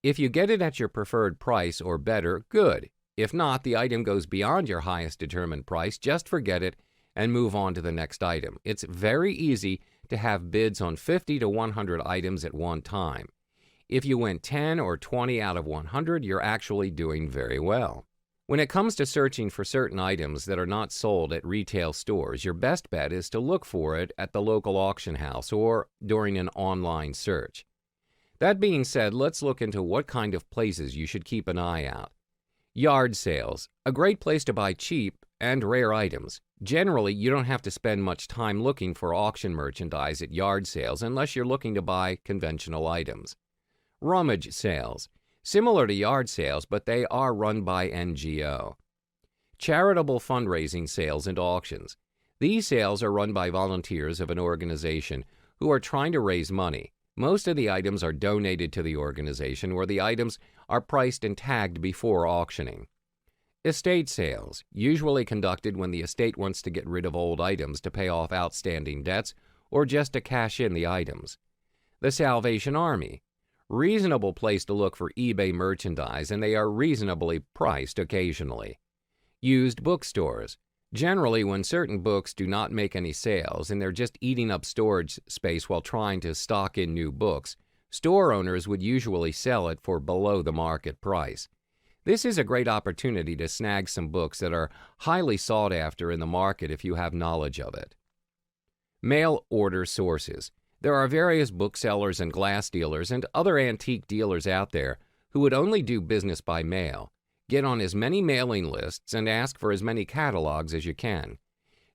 If you get it at your preferred price or better, good. If not, the item goes beyond your highest determined price, just forget it and move on to the next item. It's very easy to have bids on 50 to 100 items at one time. If you win 10 or 20 out of 100, you're actually doing very well. When it comes to searching for certain items that are not sold at retail stores, your best bet is to look for it at the local auction house or during an online search. That being said, let's look into what kind of places you should keep an eye out. Yard sales, a great place to buy cheap and rare items. Generally, you don't have to spend much time looking for auction merchandise at yard sales unless you're looking to buy conventional items. Rummage sales, similar to yard sales, but they are run by NGO. Charitable fundraising sales and auctions. These sales are run by volunteers of an organization who are trying to raise money. Most of the items are donated to the organization, where the items are priced and tagged before auctioning. Estate sales, usually conducted when the estate wants to get rid of old items to pay off outstanding debts or just to cash in the items. The Salvation Army, reasonable place to look for eBay merchandise, and they are reasonably priced occasionally. Used bookstores, generally when certain books do not make any sales and they're just eating up storage space while trying to stock in new books, store owners would usually sell it for below the market price. This is a great opportunity to snag some books that are highly sought after in the market if you have knowledge of it. Mail order sources. There are various booksellers and glass dealers and other antique dealers out there who would only do business by mail. Get on as many mailing lists and ask for as many catalogs as you can.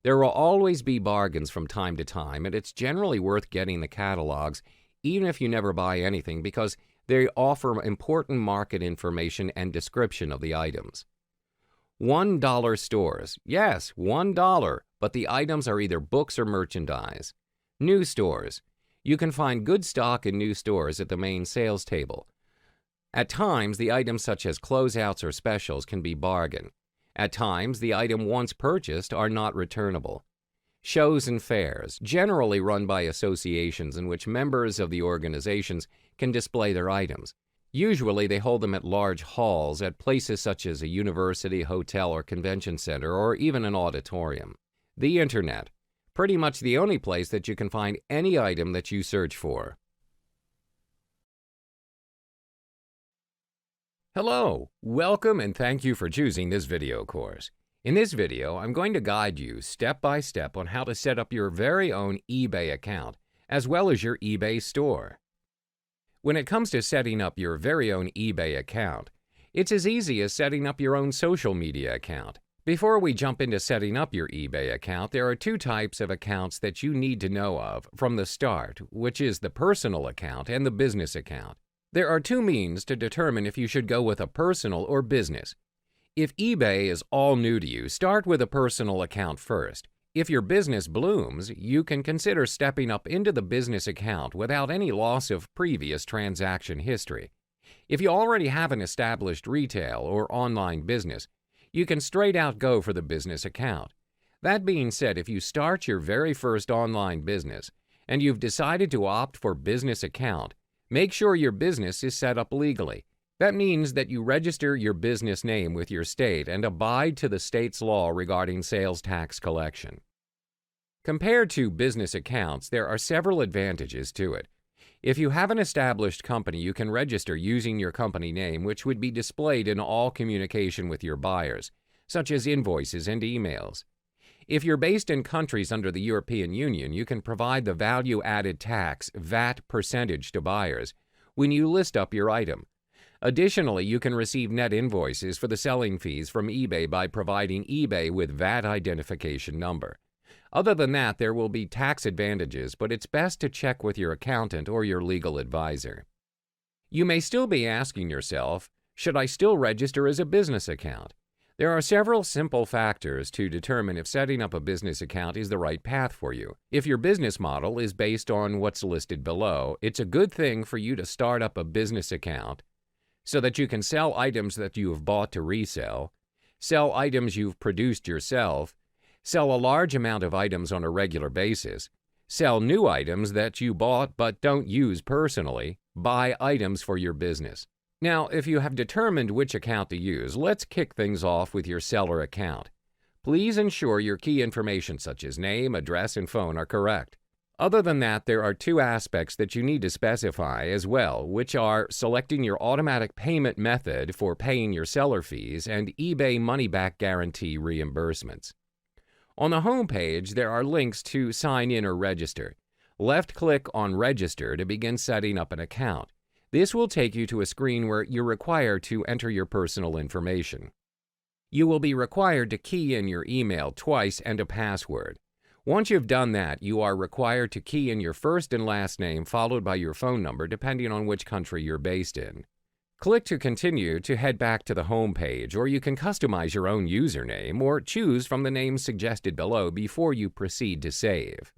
There will always be bargains from time to time, and it's generally worth getting the catalogs even if you never buy anything, because they offer important market information and description of the items. $1 stores. Yes, $1, but the items are either books or merchandise. New stores. You can find good stock in new stores at the main sales table. At times, the items such as closeouts or specials can be bargain. At times, the item once purchased are not returnable. shows and fairs, generally run by associations in which members of the organizations can display their items. Usually they hold them at large halls at places such as a university, hotel, or convention center, or even an auditorium. The Internet, pretty much the only place that you can find any item that you search for. Hello, welcome and thank you for choosing this video course. In this video, I'm going to guide you step by step on how to set up your very own eBay account, as well as your eBay store. When it comes to setting up your very own eBay account, it's as easy as setting up your own social media account. Before we jump into setting up your eBay account, there are two types of accounts that you need to know of from the start, which is the personal account and the business account. There are two means to determine if you should go with a personal or business. If eBay is all new to you, start with a personal account first. If your business blooms, you can consider stepping up into the business account without any loss of previous transaction history. If you already have an established retail or online business, you can straight out go for the business account. That being said, if you start your very first online business and you've decided to opt for business account, make sure your business is set up legally. That means that you register your business name with your state and abide to the state's law regarding sales tax collection. Compared to business accounts, there are several advantages to it. If you have an established company, you can register using your company name, which would be displayed in all communication with your buyers, such as invoices and emails. If you're based in countries under the European Union, you can provide the value-added tax (VAT) percentage to buyers when you list up your item. Additionally, you can receive net invoices for the selling fees from eBay by providing eBay with VAT identification number. Other than that, there will be tax advantages, but it's best to check with your accountant or your legal advisor. You may still be asking yourself, should I still register as a business account? There are several simple factors to determine if setting up a business account is the right path for you. If your business model is based on what's listed below, it's a good thing for you to start up a business account so that you can sell items that you have bought to resell, sell items you've produced yourself, sell a large amount of items on a regular basis, sell new items that you bought but don't use personally, buy items for your business. Now, if you have determined which account to use, let's kick things off with your seller account. Please ensure your key information such as name, address, and phone are correct. Other than that, there are two aspects that you need to specify as well, which are selecting your automatic payment method for paying your seller fees and eBay money-back guarantee reimbursements. On the home page, there are links to sign in or register. Left-click on Register to begin setting up an account. This will take you to a screen where you're required to enter your personal information. You will be required to key in your email twice and a password. Once you've done that, you are required to key in your first and last name followed by your phone number depending on which country you're based in. Click to continue to head back to the home page, or you can customize your own username or choose from the names suggested below before you proceed to save.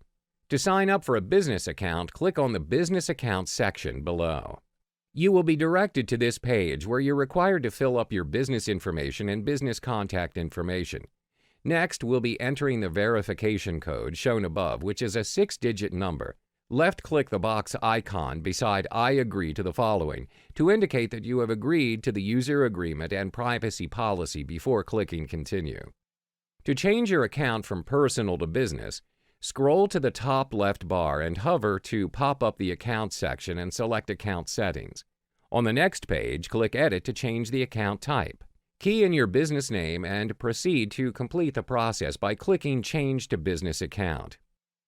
To sign up for a business account, click on the Business Accounts section below. You will be directed to this page where you're required to fill up your business information and business contact information. Next, we'll be entering the verification code shown above, which is a 6-digit number. Left-click the box icon beside I agree to the following to indicate that you have agreed to the user agreement and privacy policy before clicking continue. To change your account from personal to business, scroll to the top left bar and hover to pop up the account section and select account settings. On the next page, click Edit to change the account type. Key in your business name and proceed to complete the process by clicking Change to Business Account.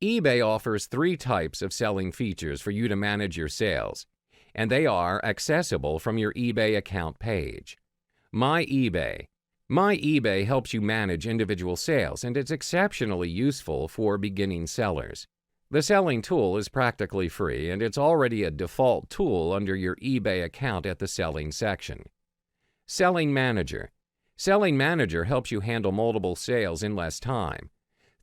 eBay offers 3 types of selling features for you to manage your sales, and they are accessible from your eBay account page. My eBay. My eBay helps you manage individual sales, and it's exceptionally useful for beginning sellers. The selling tool is practically free, and it's already a default tool under your eBay account at the Selling section. Selling Manager. Selling Manager helps you handle multiple sales in less time.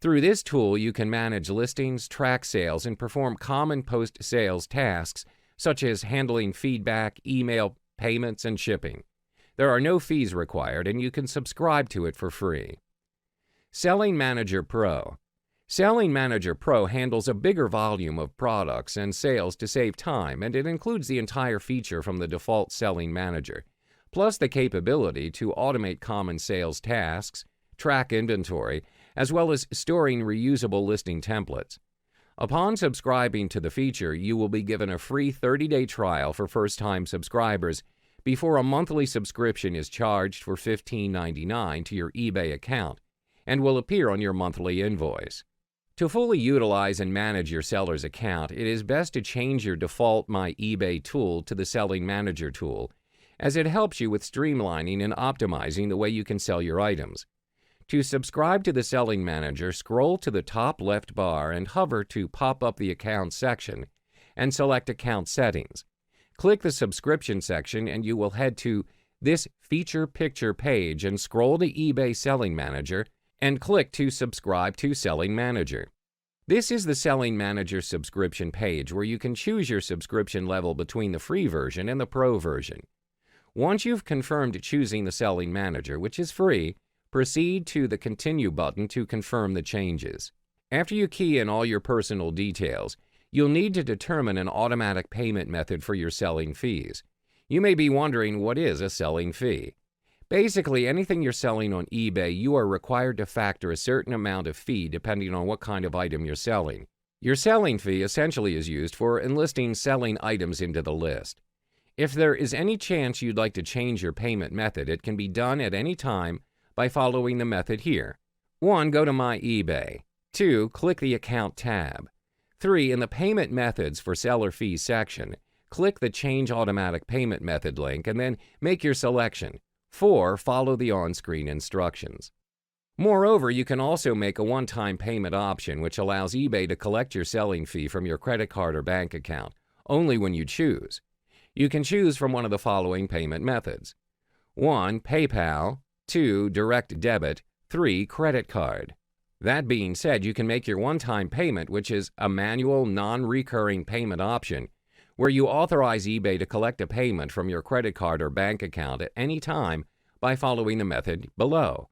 Through this tool, you can manage listings, track sales, and perform common post-sales tasks such as handling feedback, email, payments, and shipping. There are no fees required, and you can subscribe to it for free. Selling Manager Pro. Selling Manager Pro handles a bigger volume of products and sales to save time, and it includes the entire feature from the default Selling Manager, plus the capability to automate common sales tasks, track inventory, as well as storing reusable listing templates. Upon subscribing to the feature, you will be given a free 30-day trial for first-time subscribers before a monthly subscription is charged for $15.99 to your eBay account and will appear on your monthly invoice. To fully utilize and manage your seller's account, it is best to change your default My eBay tool to the Selling Manager tool, as it helps you with streamlining and optimizing the way you can sell your items. To subscribe to the Selling Manager, scroll to the top left bar and hover to pop up the Account section and select Account Settings. Click the Subscription section and you will head to this Feature Picture page and scroll to eBay Selling Manager and click to subscribe to Selling Manager. This is the Selling Manager subscription page where you can choose your subscription level between the free version and the pro version. Once you've confirmed choosing the Selling Manager, which is free, proceed to the Continue button to confirm the changes. After you key in all your personal details, you'll need to determine an automatic payment method for your selling fees. You may be wondering, what is a selling fee? Basically, anything you're selling on eBay, you are required to factor a certain amount of fee depending on what kind of item you're selling. Your selling fee essentially is used for enlisting selling items into the list. If there is any chance you'd like to change your payment method, it can be done at any time by following the method here. 1. Go to My eBay. 2. Click the Account tab. 3. In the Payment Methods for Seller Fees section, click the Change Automatic Payment Method link and then make your selection. 4. Follow the on-screen instructions. Moreover, you can also make a one-time payment option which allows eBay to collect your selling fee from your credit card or bank account, only when you choose. You can choose from one of the following payment methods. 1. PayPal. 2. Direct debit. 3. Credit card. That being said, you can make your one-time payment, which is a manual, non-recurring payment option, where you authorize eBay to collect a payment from your credit card or bank account at any time by following the method below.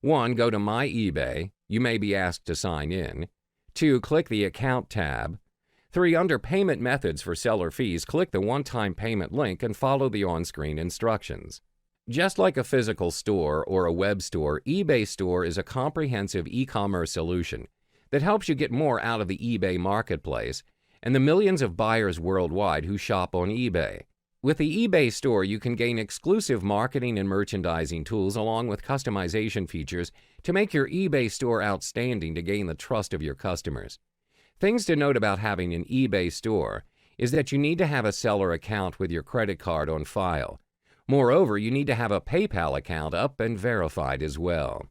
1. Go to My eBay. You may be asked to sign in. 2. Click the Account tab. 3. Under Payment Methods for Seller Fees, click the one-time payment link and follow the on-screen instructions. Just like a physical store or a web store, eBay Store is a comprehensive e-commerce solution that helps you get more out of the eBay marketplace and the millions of buyers worldwide who shop on eBay. With the eBay Store, you can gain exclusive marketing and merchandising tools along with customization features to make your eBay Store outstanding to gain the trust of your customers. Things to note about having an eBay Store is that you need to have a seller account with your credit card on file. Moreover, you need to have a PayPal account up and verified as well.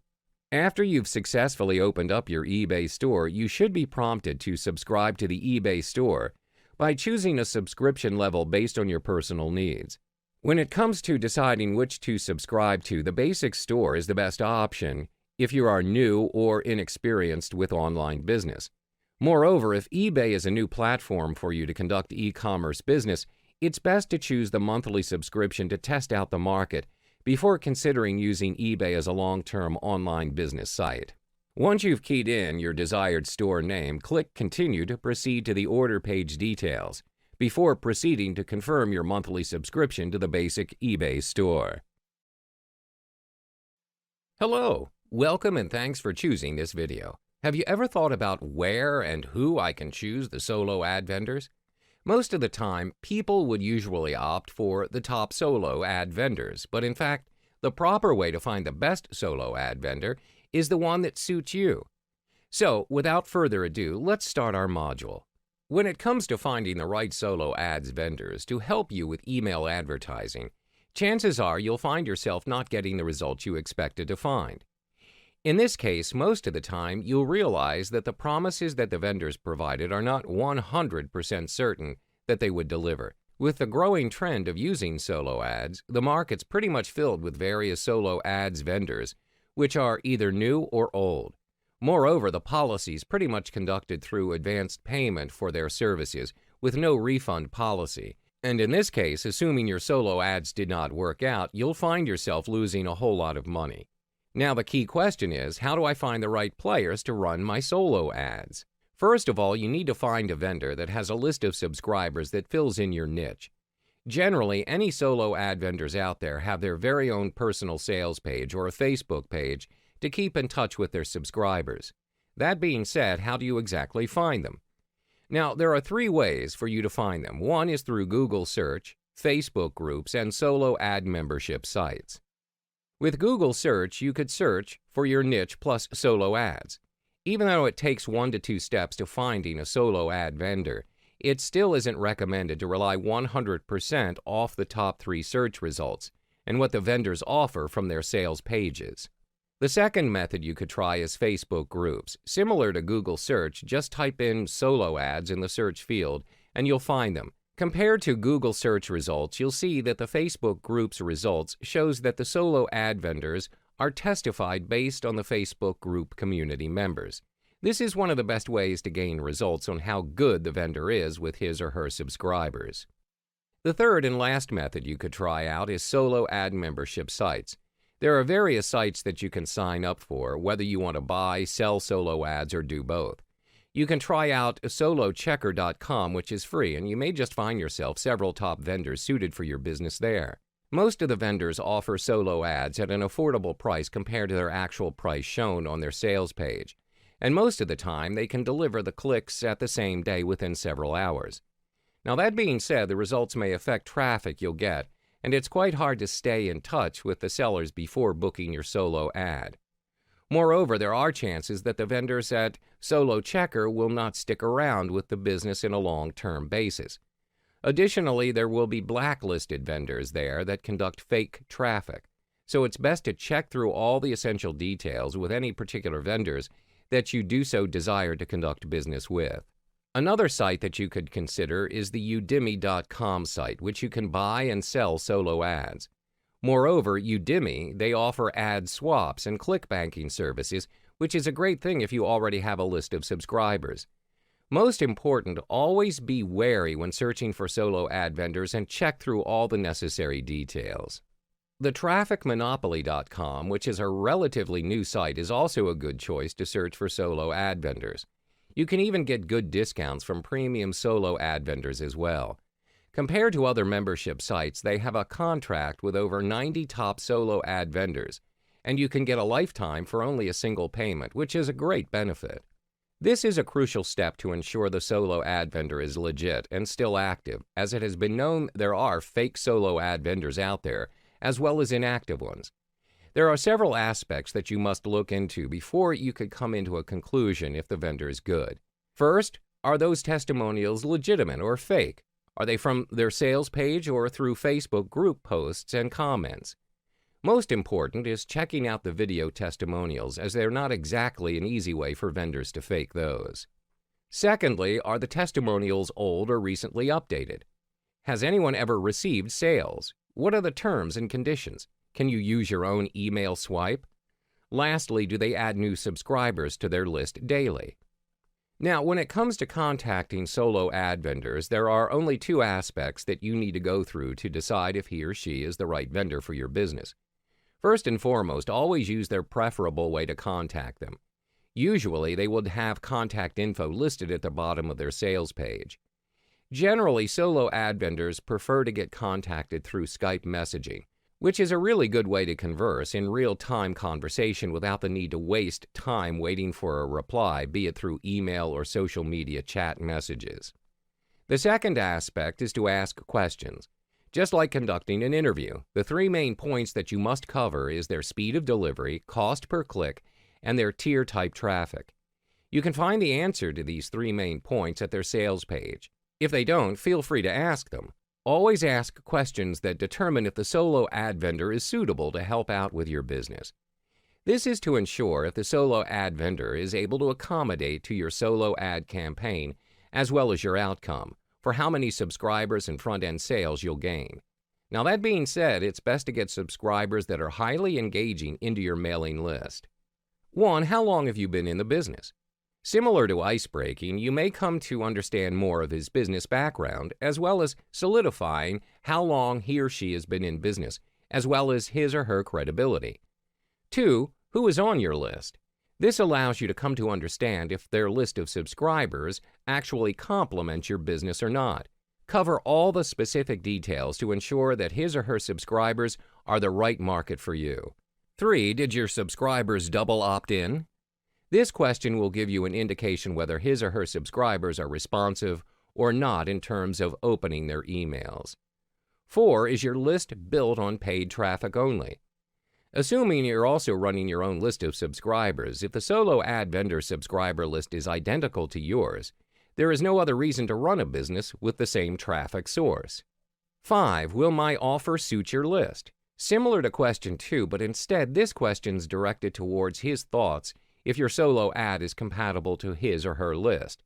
After you've successfully opened up your eBay Store, you should be prompted to subscribe to the eBay Store by choosing a subscription level based on your personal needs. When it comes to deciding which to subscribe to, the basic store is the best option if you are new or inexperienced with online business. Moreover, if eBay is a new platform for you to conduct e-commerce business, it's best to choose the monthly subscription to test out the market before considering using eBay as a long-term online business site. Once you've keyed in your desired store name, click Continue to proceed to the order page details before proceeding to confirm your monthly subscription to the basic eBay store. Hello, welcome and thanks for choosing this video. Have you ever thought about where and who I can choose the solo ad vendors? Most of the time, people would usually opt for the top solo ad vendors, but in fact, the proper way to find the best solo ad vendor is the one that suits you. So, without further ado, let's start our module. When it comes to finding the right solo ads vendors to help you with email advertising, chances are you'll find yourself not getting the results you expected to find. In this case, most of the time, you'll realize that the promises that the vendors provided are not 100% certain that they would deliver. With the growing trend of using solo ads, the market's pretty much filled with various solo ads vendors, which are either new or old. Moreover, the policy's pretty much conducted through advanced payment for their services with no refund policy. And in this case, assuming your solo ads did not work out, you'll find yourself losing a whole lot of money. Now the key question is, how do I find the right players to run my solo ads? First of all, you need to find a vendor that has a list of subscribers that fills in your niche. Generally, any solo ad vendors out there have their very own personal sales page or a Facebook page to keep in touch with their subscribers. That being said, how do you exactly find them? Now, there are 3 ways for you to find them. One is through Google search, Facebook groups, and solo ad membership sites. With Google search, you could search for your niche plus solo ads. Even though it takes 1 to 2 steps to finding a solo ad vendor, it still isn't recommended to rely 100% off the top 3 search results and what the vendors offer from their sales pages. The second method you could try is Facebook groups. Similar to Google search, just type in solo ads in the search field and you'll find them. Compared to Google search results, you'll see that the Facebook groups results shows that the solo ad vendors are testified based on the Facebook group community members. This is one of the best ways to gain results on how good the vendor is with his or her subscribers. The third and last method you could try out is solo ad membership sites. There are various sites that you can sign up for, whether you want to buy, sell solo ads, or do both. You can try out solochecker.com, which is free, and you may just find yourself several top vendors suited for your business there. Most of the vendors offer solo ads at an affordable price compared to their actual price shown on their sales page, and most of the time they can deliver the clicks at the same day within several hours. Now that being said, the results may affect traffic you'll get, and it's quite hard to stay in touch with the sellers before booking your solo ad. Moreover, there are chances that the vendors at Solo Checker will not stick around with the business in a long-term basis. Additionally, there will be blacklisted vendors there that conduct fake traffic, so it's best to check through all the essential details with any particular vendors that you do so desire to conduct business with. Another site that you could consider is the Udemy.com site, which you can buy and sell solo ads. Moreover, Udemy, they offer ad swaps and clickbanking services, which is a great thing if you already have a list of subscribers. Most important, always be wary when searching for solo ad vendors and check through all the necessary details. The TrafficMonopoly.com, which is a relatively new site, is also a good choice to search for solo ad vendors. You can even get good discounts from premium solo ad vendors as well. Compared to other membership sites, they have a contract with over 90 top solo ad vendors, and you can get a lifetime for only a single payment, which is a great benefit. This is a crucial step to ensure the solo ad vendor is legit and still active, as it has been known there are fake solo ad vendors out there, as well as inactive ones. There are several aspects that you must look into before you could come into a conclusion if the vendor is good. First, are those testimonials legitimate or fake? Are they from their sales page or through Facebook group posts and comments? Most important is checking out the video testimonials, as they're not exactly an easy way for vendors to fake those. Secondly, are the testimonials old or recently updated? Has anyone ever received sales? What are the terms and conditions? Can you use your own email swipe? Lastly, do they add new subscribers to their list daily? Now, when it comes to contacting solo ad vendors, there are only 2 aspects that you need to go through to decide if he or she is the right vendor for your business. First and foremost, always use their preferable way to contact them. Usually, they would have contact info listed at the bottom of their sales page. Generally, solo ad vendors prefer to get contacted through Skype messaging, which is a really good way to converse in real-time conversation without the need to waste time waiting for a reply, be it through email or social media chat messages. The second aspect is to ask questions. Just like conducting an interview, the 3 main points that you must cover is their speed of delivery, cost per click, and their tier type traffic. You can find the answer to these 3 main points at their sales page. If they don't, feel free to ask them. Always ask questions that determine if the solo ad vendor is suitable to help out with your business. This is to ensure if the solo ad vendor is able to accommodate to your solo ad campaign as well as your outcome for how many subscribers and front-end sales you'll gain. Now that being said, it's best to get subscribers that are highly engaging into your mailing list. 1. How long have you been in the business? Similar to ice-breaking, you may come to understand more of his business background, as well as solidifying how long he or she has been in business, as well as his or her credibility. 2. Who is on your list? This allows you to come to understand if their list of subscribers actually complements your business or not. Cover all the specific details to ensure that his or her subscribers are the right market for you. 3. Did your subscribers double opt-in? This question will give you an indication whether his or her subscribers are responsive or not in terms of opening their emails. 4. Is your list built on paid traffic only? Assuming you're also running your own list of subscribers, if the solo ad vendor subscriber list is identical to yours, there is no other reason to run a business with the same traffic source. 5. Will my offer suit your list? Similar to question 2, but instead this question's directed towards his thoughts if your solo ad is compatible to his or her list.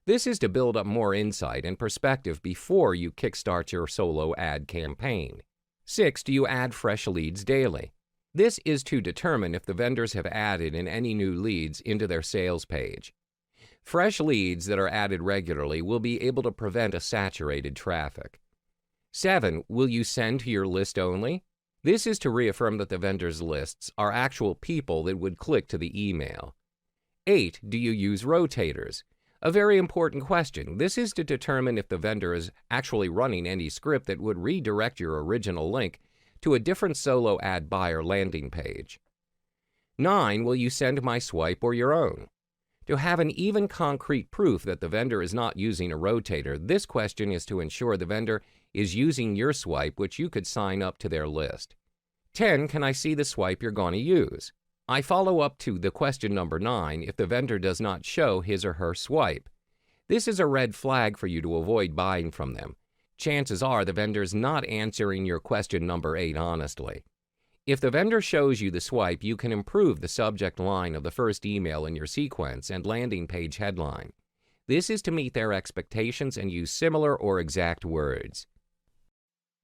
This is to build up more insight and perspective before you kickstart your solo ad campaign. 6. Do you add fresh leads daily? This is to determine if the vendors have added in any new leads into their sales page. Fresh leads that are added regularly will be able to prevent a saturated traffic. 7. Will you send to your list only? This is to reaffirm that the vendor's lists are actual people that would click to the email. 8. Do you use rotators? A very important question. This is to determine if the vendor is actually running any script that would redirect your original link to a different solo ad buyer landing page. 9. Will you send my swipe or your own? To have an even concrete proof that the vendor is not using a rotator, this question is to ensure the vendor is using your swipe, which you could sign up to their list. 10. Can I see the swipe you're going to use? I follow up to the question number 9 if the vendor does not show his or her swipe. This is a red flag for you to avoid buying from them. Chances are the vendor's not answering your question number 8 honestly. If the vendor shows you the swipe, you can improve the subject line of the first email in your sequence and landing page headline. This is to meet their expectations and use similar or exact words.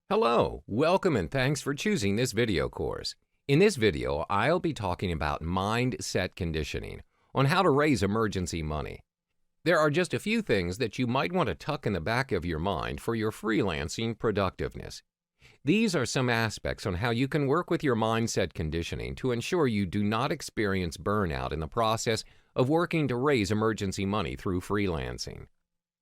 Hello, welcome and thanks for choosing this video course. In this video, I'll be talking about mindset conditioning on how to raise emergency money. There are just a few things that you might want to tuck in the back of your mind for your freelancing productiveness. These are some aspects on how you can work with your mindset conditioning to ensure you do not experience burnout in the process of working to raise emergency money through freelancing.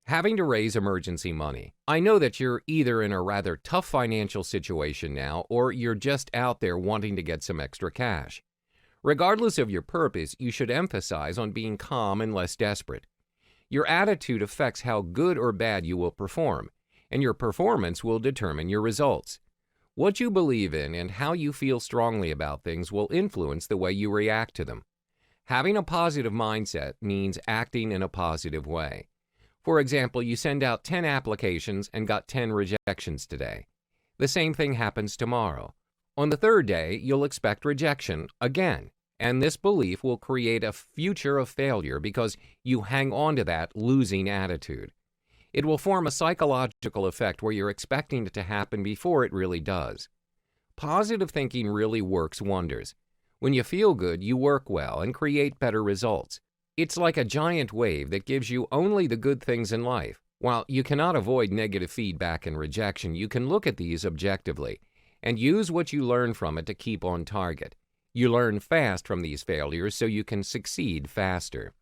Having to raise emergency money. I know that you're either in a rather tough financial situation now or you're just out there wanting to get some extra cash. Regardless of your purpose, you should emphasize on being calm and less desperate. Your attitude affects how good or bad you will perform, and your performance will determine your results. What you believe in and how you feel strongly about things will influence the way you react to them. Having a positive mindset means acting in a positive way. For example, you send out 10 applications and got 10 rejections today. The same thing happens tomorrow. On the third day, you'll expect rejection again, and this belief will create a future of failure because you hang on to that losing attitude. It will form a psychological effect where you're expecting it to happen before it really does. Positive thinking really works wonders. When you feel good, you work well and create better results. It's like a giant wave that gives you only the good things in life. While you cannot avoid negative feedback and rejection, you can look at these objectively and use what you learn from it to keep on target. You learn fast from these failures so you can succeed faster.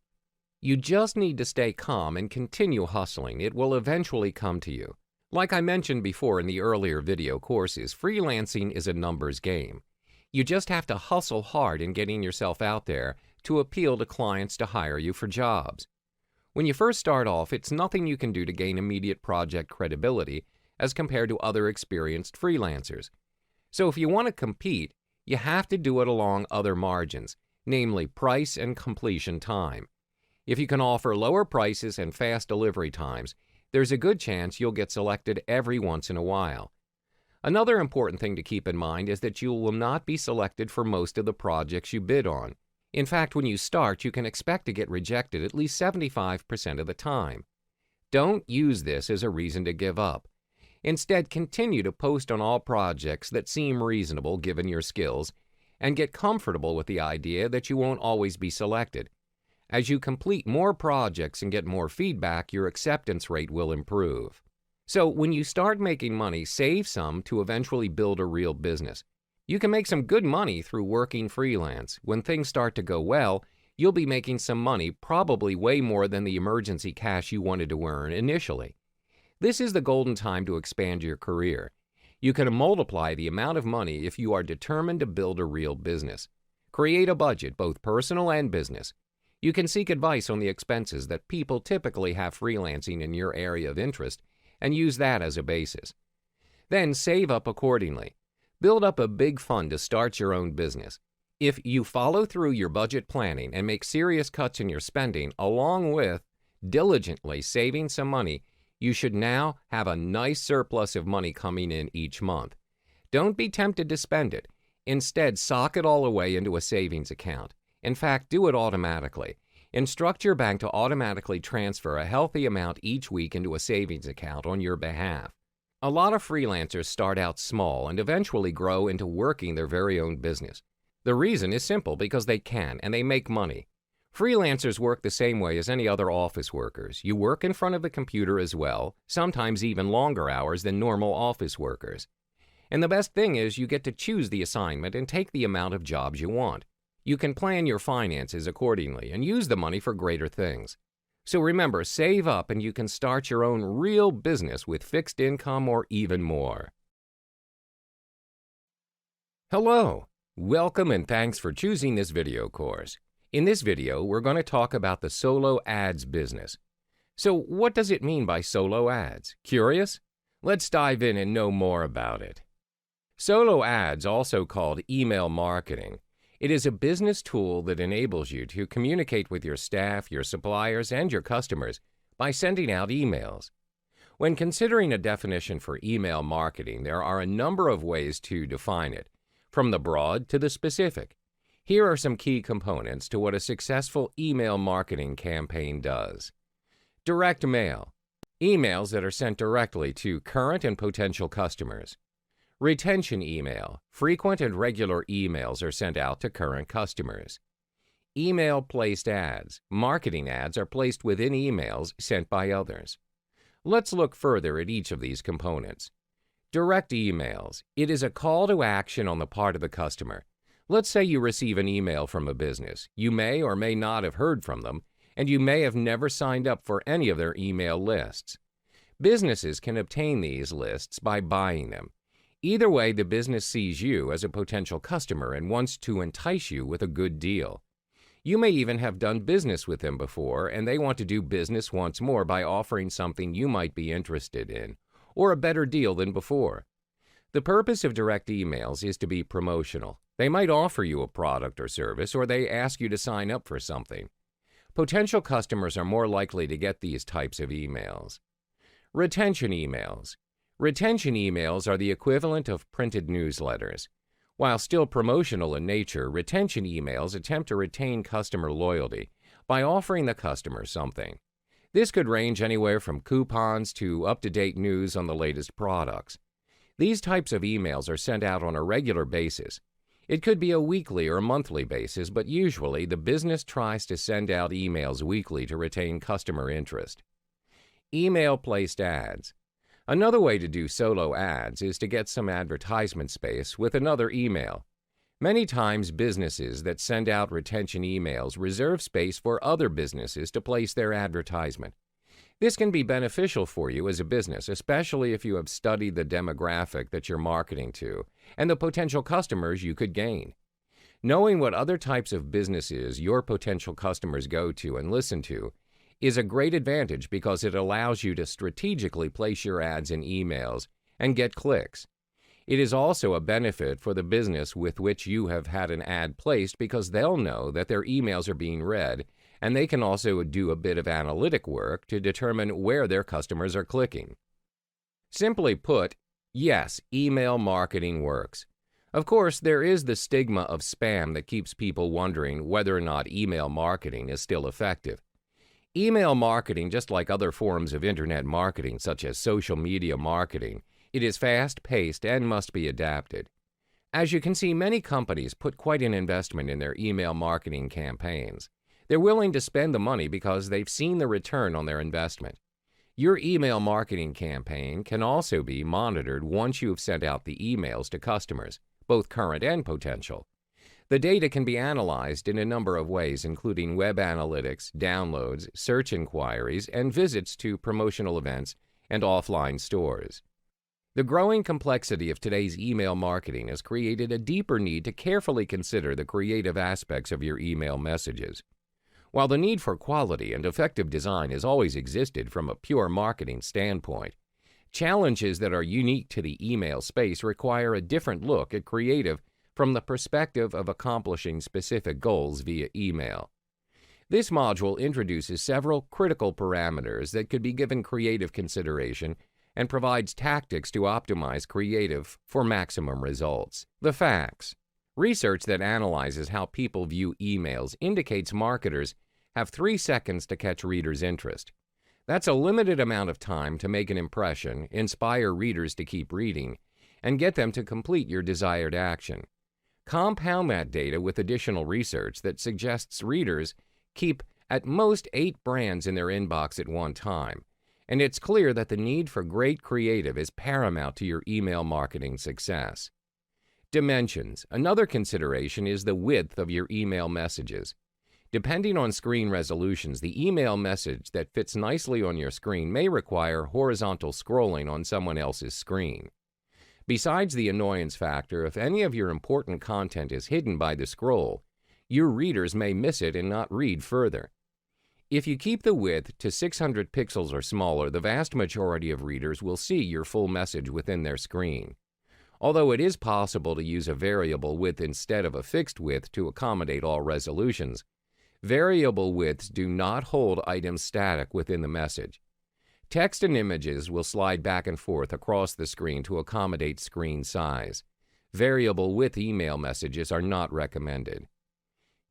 You just need to stay calm and continue hustling. It will eventually come to you. Like I mentioned before in the earlier video courses, freelancing is a numbers game. You just have to hustle hard in getting yourself out there to appeal to clients to hire you for jobs. When you first start off, it's nothing you can do to gain immediate project credibility as compared to other experienced freelancers. So if you want to compete, you have to do it along other margins, namely price and completion time. If you can offer lower prices and fast delivery times, there's a good chance you'll get selected every once in a while. Another important thing to keep in mind is that you will not be selected for most of the projects you bid on. In fact, when you start, you can expect to get rejected at least 75% of the time. Don't use this as a reason to give up. Instead, continue to post on all projects that seem reasonable given your skills, and get comfortable with the idea that you won't always be selected. As you complete more projects and get more feedback, your acceptance rate will improve. So when you start making money, save some to eventually build a real business. You can make some good money through working freelance. When things start to go well, you'll be making some money, probably way more than the emergency cash you wanted to earn initially. This is the golden time to expand your career. You can multiply the amount of money if you are determined to build a real business. Create a budget, both personal and business. You can seek advice on the expenses that people typically have freelancing in your area of interest and use that as a basis. Then save up accordingly. Build up a big fund to start your own business. If you follow through your budget planning and make serious cuts in your spending, along with diligently saving some money, you should now have a nice surplus of money coming in each month. Don't be tempted to spend it. Instead, sock it all away into a savings account. In fact, do it automatically. Instruct your bank to automatically transfer a healthy amount each week into a savings account on your behalf. A lot of freelancers start out small and eventually grow into working their very own business. The reason is simple, because they can and they make money. Freelancers work the same way as any other office workers. You work in front of the computer as well, sometimes even longer hours than normal office workers. And the best thing is you get to choose the assignment and take the amount of jobs you want. You can plan your finances accordingly and use the money for greater things. So remember, save up and you can start your own real business with fixed income or even more. Hello, welcome and thanks for choosing this video course. In this video, we're going to talk about the solo ads business. So what does it mean by solo ads? Curious? Let's dive in and know more about it. Solo ads, also called email marketing, it is a business tool that enables you to communicate with your staff, your suppliers, and your customers by sending out emails. When considering a definition for email marketing, there are a number of ways to define it, from the broad to the specific. Here are some key components to what a successful email marketing campaign does. Direct mail, emails that are sent directly to current and potential customers. Retention email, frequent and regular emails are sent out to current customers. Email-placed ads, marketing ads are placed within emails sent by others. Let's look further at each of these components. Direct emails, it is a call to action on the part of the customer. Let's say you receive an email from a business. You may or may not have heard from them, and you may have never signed up for any of their email lists. Businesses can obtain these lists by buying them. Either way, the business sees you as a potential customer and wants to entice you with a good deal. You may even have done business with them before, and they want to do business once more by offering something you might be interested in, or a better deal than before. The purpose of direct emails is to be promotional. They might offer you a product or service, or they ask you to sign up for something. Potential customers are more likely to get these types of emails. Retention emails. Retention emails are the equivalent of printed newsletters. While still promotional in nature, retention emails attempt to retain customer loyalty by offering the customer something. This could range anywhere from coupons to up-to-date news on the latest products. These types of emails are sent out on a regular basis. It could be a weekly or monthly basis, but usually the business tries to send out emails weekly to retain customer interest. Email-placed ads. Another way to do solo ads is to get some advertisement space with another email. Many times businesses that send out retention emails reserve space for other businesses to place their advertisement. This can be beneficial for you as a business, especially if you have studied the demographic that you're marketing to and the potential customers you could gain. Knowing what other types of businesses your potential customers go to and listen to is a great advantage because it allows you to strategically place your ads in emails and get clicks. It is also a benefit for the business with which you have had an ad placed because they'll know that their emails are being read, and they can also do a bit of analytic work to determine where their customers are clicking. Simply put, yes, email marketing works. Of course, there is the stigma of spam that keeps people wondering whether or not email marketing is still effective. Email marketing, just like other forms of internet marketing such as social media marketing, it is fast-paced and must be adapted. As you can see, many companies put quite an investment in their email marketing campaigns. They're willing to spend the money because they've seen the return on their investment. Your email marketing campaign can also be monitored once you've sent out the emails to customers both current and potential. The data can be analyzed in a number of ways, including web analytics, downloads, search inquiries, and visits to promotional events and offline stores. The growing complexity of today's email marketing has created a deeper need to carefully consider the creative aspects of your email messages. While the need for quality and effective design has always existed from a pure marketing standpoint, challenges that are unique to the email space require a different look at creative from the perspective of accomplishing specific goals via email. This module introduces several critical parameters that could be given creative consideration and provides tactics to optimize creative for maximum results. The facts. Research that analyzes how people view emails indicates marketers have 3 seconds to catch readers' interest. That's a limited amount of time to make an impression, inspire readers to keep reading, and get them to complete your desired action. Compound that data with additional research that suggests readers keep at most 8 brands in their inbox at one time, and it's clear that the need for great creative is paramount to your email marketing success. Dimensions. Another consideration is the width of your email messages. Depending on screen resolutions, the email message that fits nicely on your screen may require horizontal scrolling on someone else's screen. Besides the annoyance factor, if any of your important content is hidden by the scroll, your readers may miss it and not read further. If you keep the width to 600 pixels or smaller, the vast majority of readers will see your full message within their screen. Although it is possible to use a variable width instead of a fixed width to accommodate all resolutions, variable widths do not hold items static within the message. Text and images will slide back and forth across the screen to accommodate screen size. Variable width email messages are not recommended.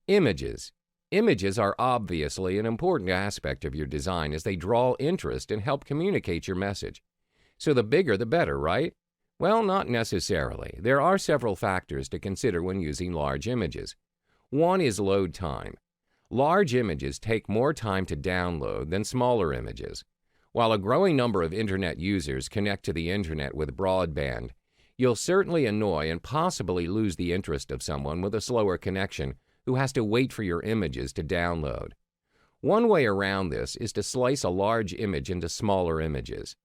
Images. Images are obviously an important aspect of your design as they draw interest and help communicate your message. So the bigger the better, right? Well, not necessarily. There are several factors to consider when using large images. One is load time. Large images take more time to download than smaller images. While a growing number of Internet users connect to the Internet with broadband, you'll certainly annoy and possibly lose the interest of someone with a slower connection who has to wait for your images to download. One way around this is to slice a large image into smaller images.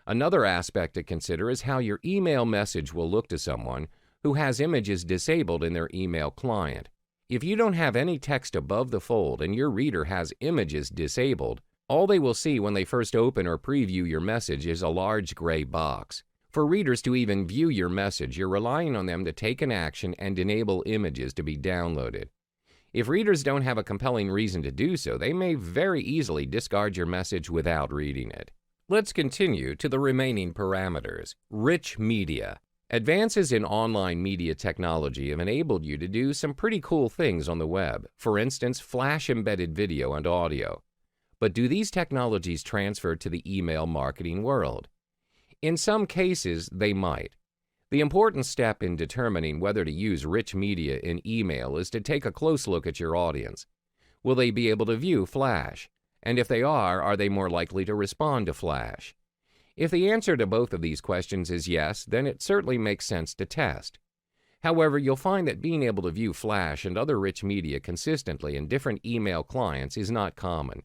Another aspect to consider is how your email message will look to someone who has images disabled in their email client. If you don't have any text above the fold and your reader has images disabled, all they will see when they first open or preview your message is a large gray box. For readers to even view your message, you're relying on them to take an action and enable images to be downloaded. If readers don't have a compelling reason to do so, they may very easily discard your message without reading it. Let's continue to the remaining parameters. Rich media. Advances in online media technology have enabled you to do some pretty cool things on the web. For instance, flash-embedded video and audio. But do these technologies transfer to the email marketing world? In some cases, they might. The important step in determining whether to use rich media in email is to take a close look at your audience. Will they be able to view Flash? And if they are they more likely to respond to Flash? If the answer to both of these questions is yes, then it certainly makes sense to test. However, you'll find that being able to view Flash and other rich media consistently in different email clients is not common.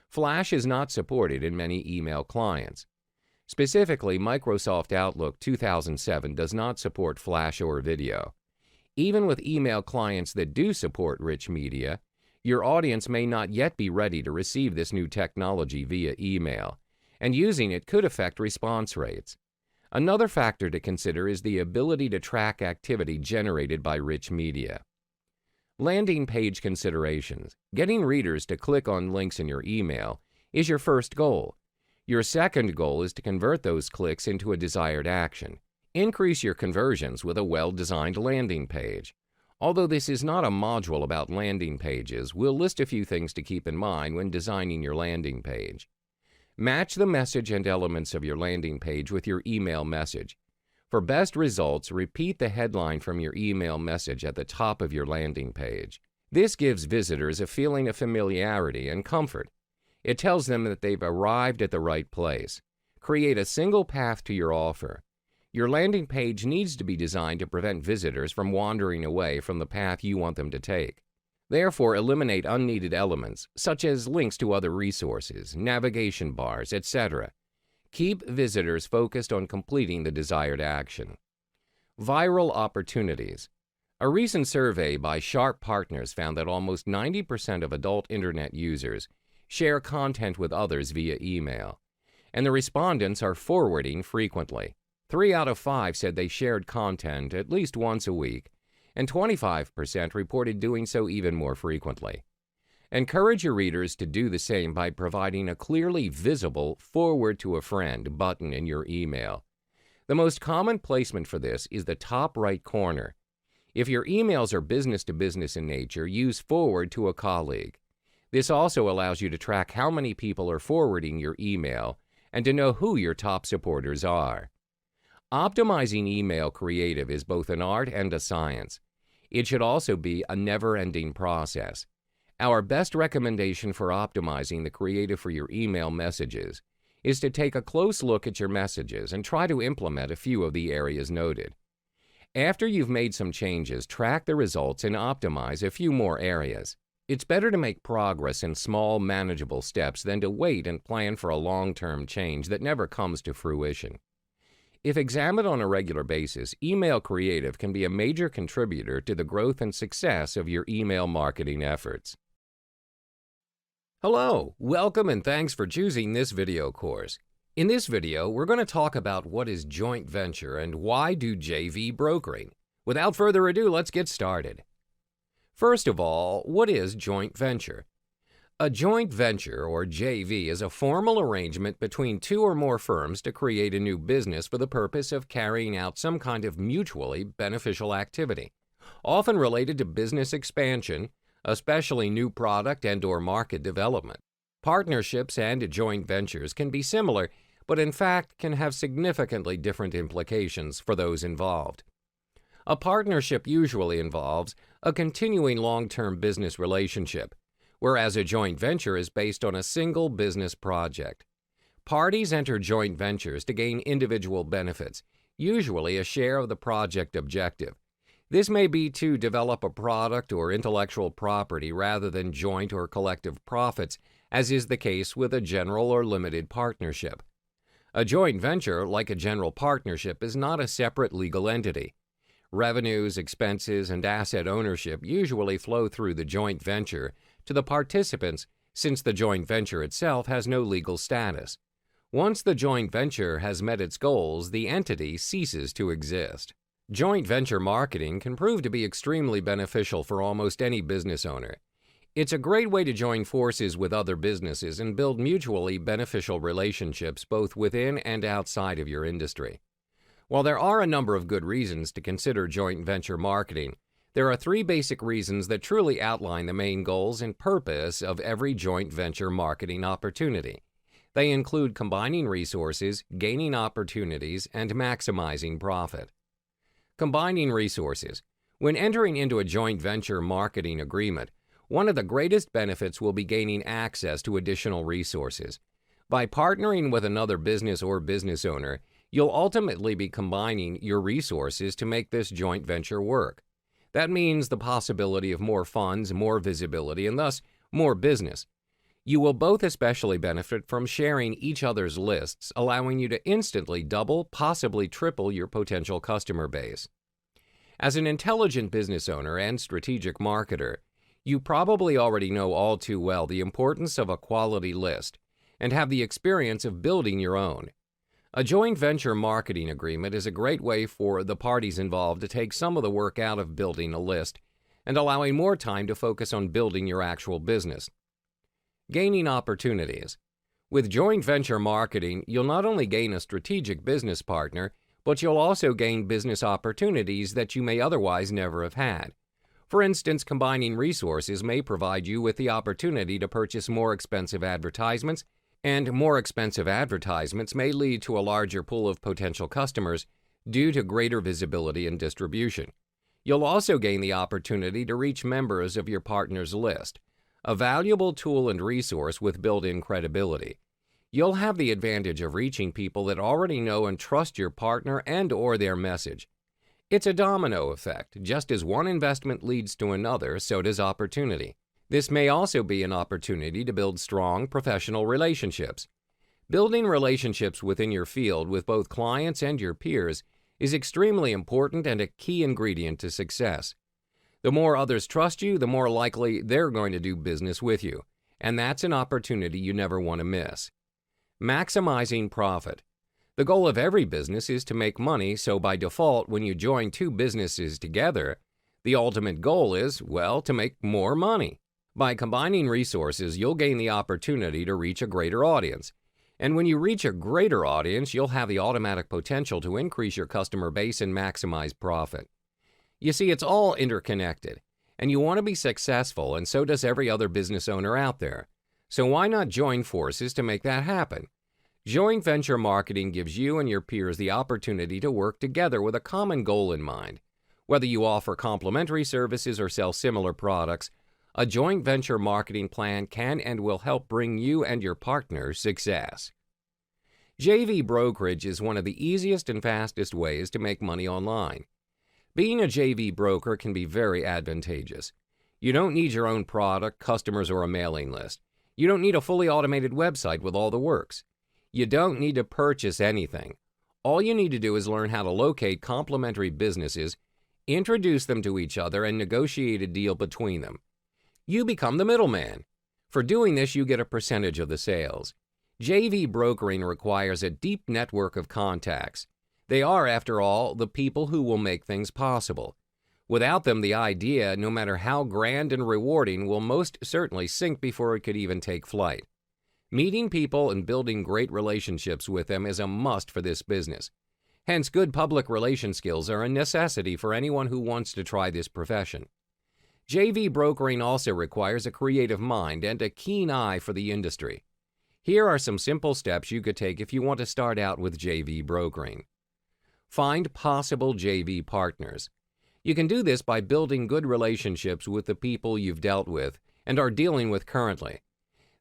Flash is not supported in many email clients. Specifically, Microsoft Outlook 2007 does not support Flash or video. Even with email clients that do support rich media, your audience may not yet be ready to receive this new technology via email, and using it could affect response rates. Another factor to consider is the ability to track activity generated by rich media. Landing page considerations. Getting readers to click on links in your email is your first goal. Your second goal is to convert those clicks into a desired action. Increase your conversions with a well-designed landing page. Although this is not a module about landing pages, we'll list a few things to keep in mind when designing your landing page. Match the message and elements of your landing page with your email message. For best results, repeat the headline from your email message at the top of your landing page. This gives visitors a feeling of familiarity and comfort. It tells them that they've arrived at the right place. Create a single path to your offer. Your landing page needs to be designed to prevent visitors from wandering away from the path you want them to take. Therefore, eliminate unneeded elements, such as links to other resources, navigation bars, etc. Keep visitors focused on completing the desired action. Viral opportunities. A recent survey by Sharp Partners found that almost 90% of adult Internet users share content with others via email, and the respondents are forwarding frequently. 3 out of 5 said they shared content at least once a week, and 25% reported doing so even more frequently. Encourage your readers to do the same by providing a clearly visible "Forward to a Friend" button in your email. The most common placement for this is the top right corner. If your emails are business-to-business in nature, use "Forward to a Colleague." This also allows you to track how many people are forwarding your email and to know who your top supporters are. Optimizing email creative is both an art and a science. It should also be a never-ending process. Our best recommendation for optimizing the creative for your email messages is to take a close look at your messages and try to implement a few of the areas noted. After you've made some changes, track the results and optimize a few more areas. It's better to make progress in small, manageable steps than to wait and plan for a long-term change that never comes to fruition. If examined on a regular basis, email creative can be a major contributor to the growth and success of your email marketing efforts. Hello, welcome and thanks for choosing this video course. In this video, we're going to talk about what is joint venture and why do JV brokering. Without further ado, let's get started. First of all, what is joint venture? A joint venture, or JV, is a formal arrangement between 2 or more firms to create a new business for the purpose of carrying out some kind of mutually beneficial activity, often related to business expansion, especially new product and/or market development. Partnerships and joint ventures can be similar, but in fact can have significantly different implications for those involved. A partnership usually involves a continuing long-term business relationship, whereas a joint venture is based on a single business project. Parties enter joint ventures to gain individual benefits, usually a share of the project objective. This may be to develop a product or intellectual property rather than joint or collective profits, as is the case with a general or limited partnership. A joint venture, like a general partnership, is not a separate legal entity. Revenues, expenses, and asset ownership usually flow through the joint venture to the participants, since the joint venture itself has no legal status. Once the joint venture has met its goals, the entity ceases to exist. Joint venture marketing can prove to be extremely beneficial for almost any business owner. It's a great way to join forces with other businesses and build mutually beneficial relationships both within and outside of your industry. While there are a number of good reasons to consider joint venture marketing, there are 3 basic reasons that truly outline the main goals and purpose of every joint venture marketing opportunity. They include combining resources, gaining opportunities, and maximizing profit. Combining resources. When entering into a joint venture marketing agreement, one of the greatest benefits will be gaining access to additional resources. By partnering with another business or business owner, you'll ultimately be combining your resources to make this joint venture work. That means the possibility of more funds, more visibility, and thus more business. You will both especially benefit from sharing each other's lists, allowing you to instantly double, possibly triple your potential customer base. As an intelligent business owner and strategic marketer, you probably already know all too well the importance of a quality list and have the experience of building your own. A joint venture marketing agreement is a great way for the parties involved to take some of the work out of building a list and allowing more time to focus on building your actual business. Gaining opportunities. With joint venture marketing, you'll not only gain a strategic business partner, but you'll also gain business opportunities that you may otherwise never have had. For instance, combining resources may provide you with the opportunity to purchase more expensive advertisements, and more expensive advertisements may lead to a larger pool of potential customers due to greater visibility and distribution. You'll also gain the opportunity to reach members of your partner's list, a valuable tool and resource with built-in credibility. You'll have the advantage of reaching people that already know and trust your partner and/or their message. It's a domino effect. Just as one investment leads to another, so does opportunity. This may also be an opportunity to build strong professional relationships. Building relationships within your field with both clients and your peers is extremely important and a key ingredient to success. The more others trust you, the more likely they're going to do business with you, and that's an opportunity you never want to miss. Maximizing profit. The goal of every business is to make money, so by default, when you join two businesses together, the ultimate goal is, well, to make more money. By combining resources, you'll gain the opportunity to reach a greater audience. And when you reach a greater audience, you'll have the automatic potential to increase your customer base and maximize profit. You see, it's all interconnected, and you want to be successful, and so does every other business owner out there. So why not join forces to make that happen? Joint venture marketing gives you and your peers the opportunity to work together with a common goal in mind. Whether you offer complementary services or sell similar products, a joint venture marketing plan can and will help bring you and your partner success. JV brokerage is one of the easiest and fastest ways to make money online. Being a JV broker can be very advantageous. You don't need your own product, customers, or a mailing list. You don't need a fully automated website with all the works. You don't need to purchase anything. All you need to do is learn how to locate complementary businesses, introduce them to each other, and negotiate a deal between them. You become the middleman. For doing this, you get a percentage of the sales. JV brokering requires a deep network of contacts. They are, after all, the people who will make things possible. Without them, the idea, no matter how grand and rewarding, will most certainly sink before it could even take flight. Meeting people and building great relationships with them is a must for this business. Hence, good public relation skills are a necessity for anyone who wants to try this profession. JV brokering also requires a creative mind and a keen eye for the industry. Here are some simple steps you could take if you want to start out with JV brokering. Find possible JV partners. You can do this by building good relationships with the people you've dealt with and are dealing with currently.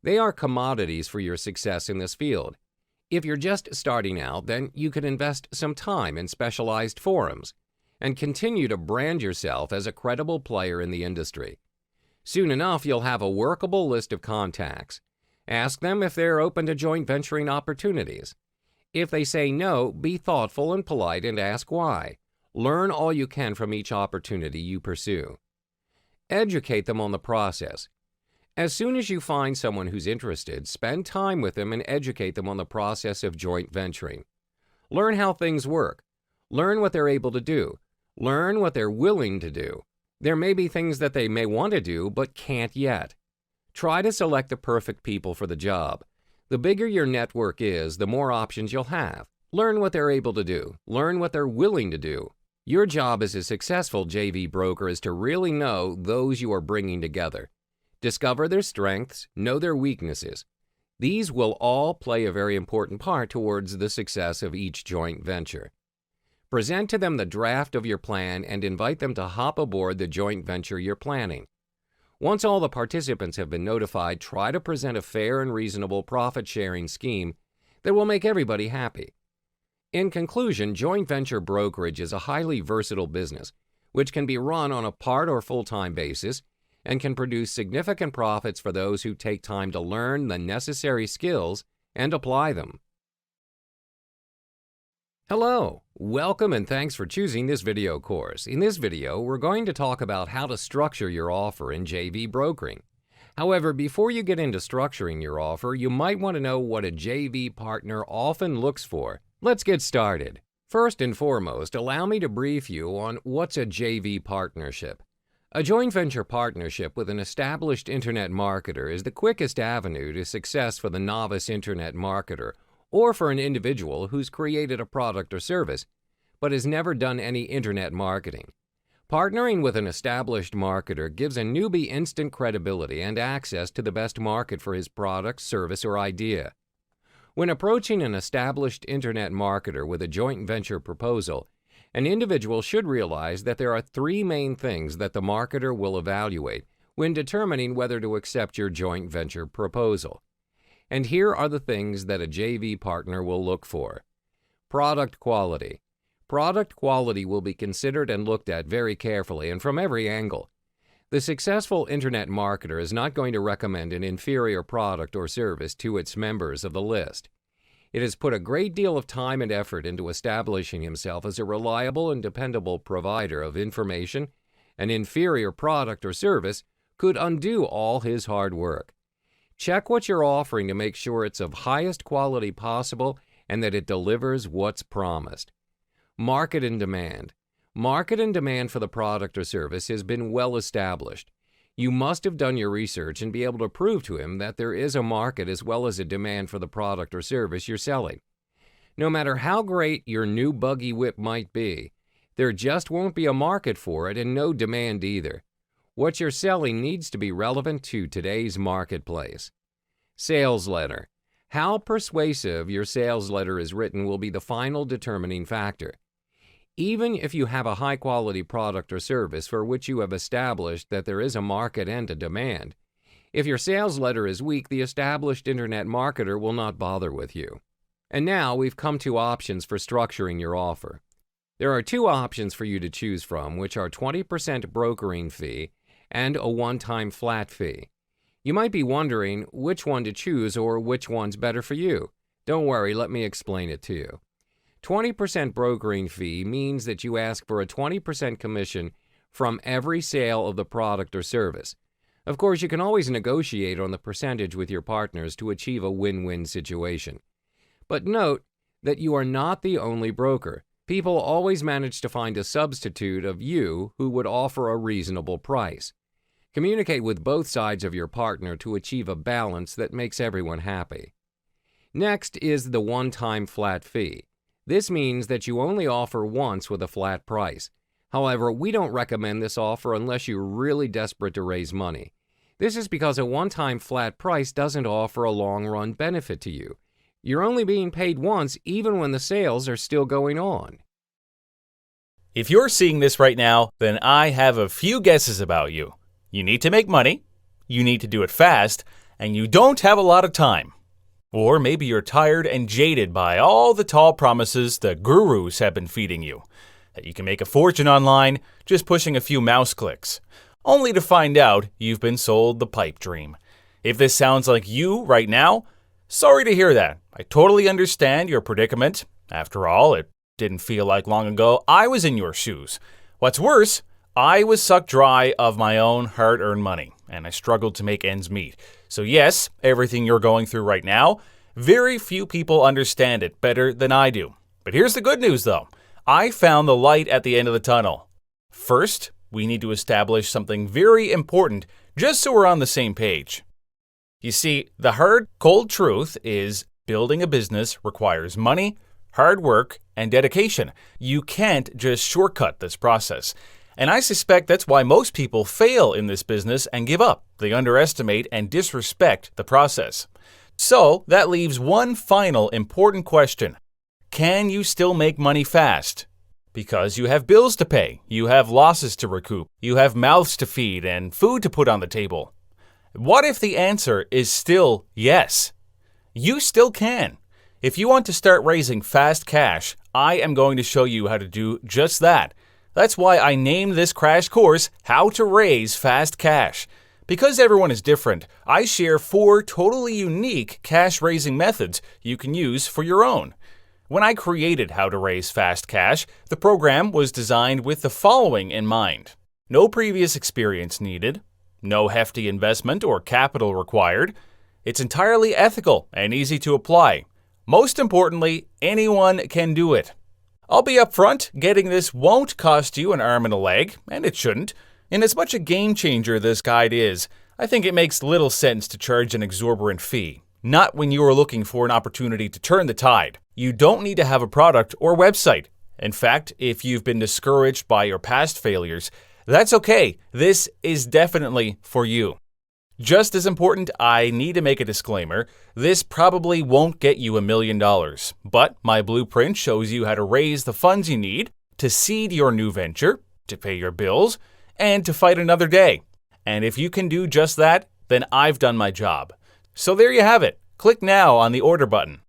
They are commodities for your success in this field. If you're just starting out, then you could invest some time in specialized forums and continue to brand yourself as a credible player in the industry. Soon enough, you'll have a workable list of contacts. Ask them if they're open to joint venturing opportunities. If they say no, be thoughtful and polite and ask why. Learn all you can from each opportunity you pursue. Educate them on the process. As soon as you find someone who's interested, spend time with them and educate them on the process of joint venturing. Learn how things work. Learn what they're able to do. Learn what they're willing to do. There may be things that they may want to do but can't yet. Try to select the perfect people for the job. The bigger your network is, the more options you'll have. Learn what they're able to do. Learn what they're willing to do. Your job as a successful JV broker is to really know those you are bringing together. Discover their strengths, know their weaknesses. These will all play a very important part towards the success of each joint venture. Present to them the draft of your plan and invite them to hop aboard the joint venture you're planning. Once all the participants have been notified, try to present a fair and reasonable profit-sharing scheme that will make everybody happy. In conclusion, joint venture brokerage is a highly versatile business, which can be run on a part or full-time basis and can produce significant profits for those who take time to learn the necessary skills and apply them. Hello, welcome and thanks for choosing this video course. In this video, we're going to talk about how to structure your offer in JV brokering. However, before you get into structuring your offer, you might want to know what a JV partner often looks for. Let's get started. First and foremost, allow me to brief you on what's a JV partnership. A joint venture partnership with an established internet marketer is the quickest avenue to success for the novice internet marketer or for an individual who's created a product or service but has never done any internet marketing. Partnering with an established marketer gives a newbie instant credibility and access to the best market for his product, service, or idea. When approaching an established internet marketer with a joint venture proposal, an individual should realize that there are three main things that the marketer will evaluate when determining whether to accept your joint venture proposal. And here are the things that a JV partner will look for. Product quality. Product quality will be considered and looked at very carefully and from every angle. The successful internet marketer is not going to recommend an inferior product or service to its members of the list. It has put a great deal of time and effort into establishing himself as a reliable and dependable provider of information. An inferior product or service could undo all his hard work. Check what you're offering to make sure it's of highest quality possible and that it delivers what's promised. Market and demand. Market and demand for the product or service has been well established. You must have done your research and be able to prove to him that there is a market as well as a demand for the product or service you're selling. No matter how great your new buggy whip might be, there just won't be a market for it and no demand either. What you're selling needs to be relevant to today's marketplace. Sales letter. How persuasive your sales letter is written will be the final determining factor. Even if you have a high-quality product or service for which you have established that there is a market and a demand, if your sales letter is weak, the established internet marketer will not bother with you. And now we've come to options for structuring your offer. There are two options for you to choose from, which are 20% brokering fee and a one-time flat fee. You might be wondering which one to choose or which one's better for you. Don't worry, let me explain it to you. 20% brokering fee means that you ask for a 20% commission from every sale of the product or service. Of course, you can always negotiate on the percentage with your partners to achieve a win-win situation. But note that you are not the only broker. People always manage to find a substitute of you who would offer a reasonable price. Communicate with both sides of your partner to achieve a balance that makes everyone happy. Next is the one-time flat fee. This means that you only offer once with a flat price. However, we don't recommend this offer unless you're really desperate to raise money. This is because a one-time flat price doesn't offer a long-run benefit to you. You're only being paid once even when the sales are still going on. If you're seeing this right now, then I have a few guesses about you. You need to make money, you need to do it fast, and you don't have a lot of time. Or maybe you're tired and jaded by all the tall promises the gurus have been feeding you. That you can make a fortune online just pushing a few mouse clicks. Only to find out you've been sold the pipe dream. If this sounds like you right now, sorry to hear that. I totally understand your predicament. After all, it didn't feel like long ago I was in your shoes. What's worse, I was sucked dry of my own hard-earned money, and I struggled to make ends meet. So yes, everything you're going through right now, very few people understand it better than I do. But here's the good news though. I found the light at the end of the tunnel. First, we need to establish something very important just so we're on the same page. You see, the hard, cold truth is building a business requires money, hard work, and dedication. You can't just shortcut this process. And I suspect that's why most people fail in this business and give up. They underestimate and disrespect the process. So that leaves one final important question. Can you still make money fast? Because you have bills to pay, you have losses to recoup, you have mouths to feed and food to put on the table. What if the answer is still yes? You still can. If you want to start raising fast cash, I am going to show you how to do just that. That's why I named this crash course, How to Raise Fast Cash. Because everyone is different, I share 4 totally unique cash-raising methods you can use for your own. When I created How to Raise Fast Cash, the program was designed with the following in mind. No previous experience needed, no hefty investment or capital required. It's entirely ethical and easy to apply. Most importantly, anyone can do it. I'll be upfront, getting this won't cost you an arm and a leg, and it shouldn't. And as much a game changer this guide is, I think it makes little sense to charge an exorbitant fee. Not when you are looking for an opportunity to turn the tide. You don't need to have a product or website. In fact, if you've been discouraged by your past failures, that's okay. This is definitely for you. Just as important, I need to make a disclaimer. This probably won't get you $1 million, but my blueprint shows you how to raise the funds you need to seed your new venture, to pay your bills, and to fight another day. And if you can do just that, then I've done my job. So there you have it. Click now on the Order button.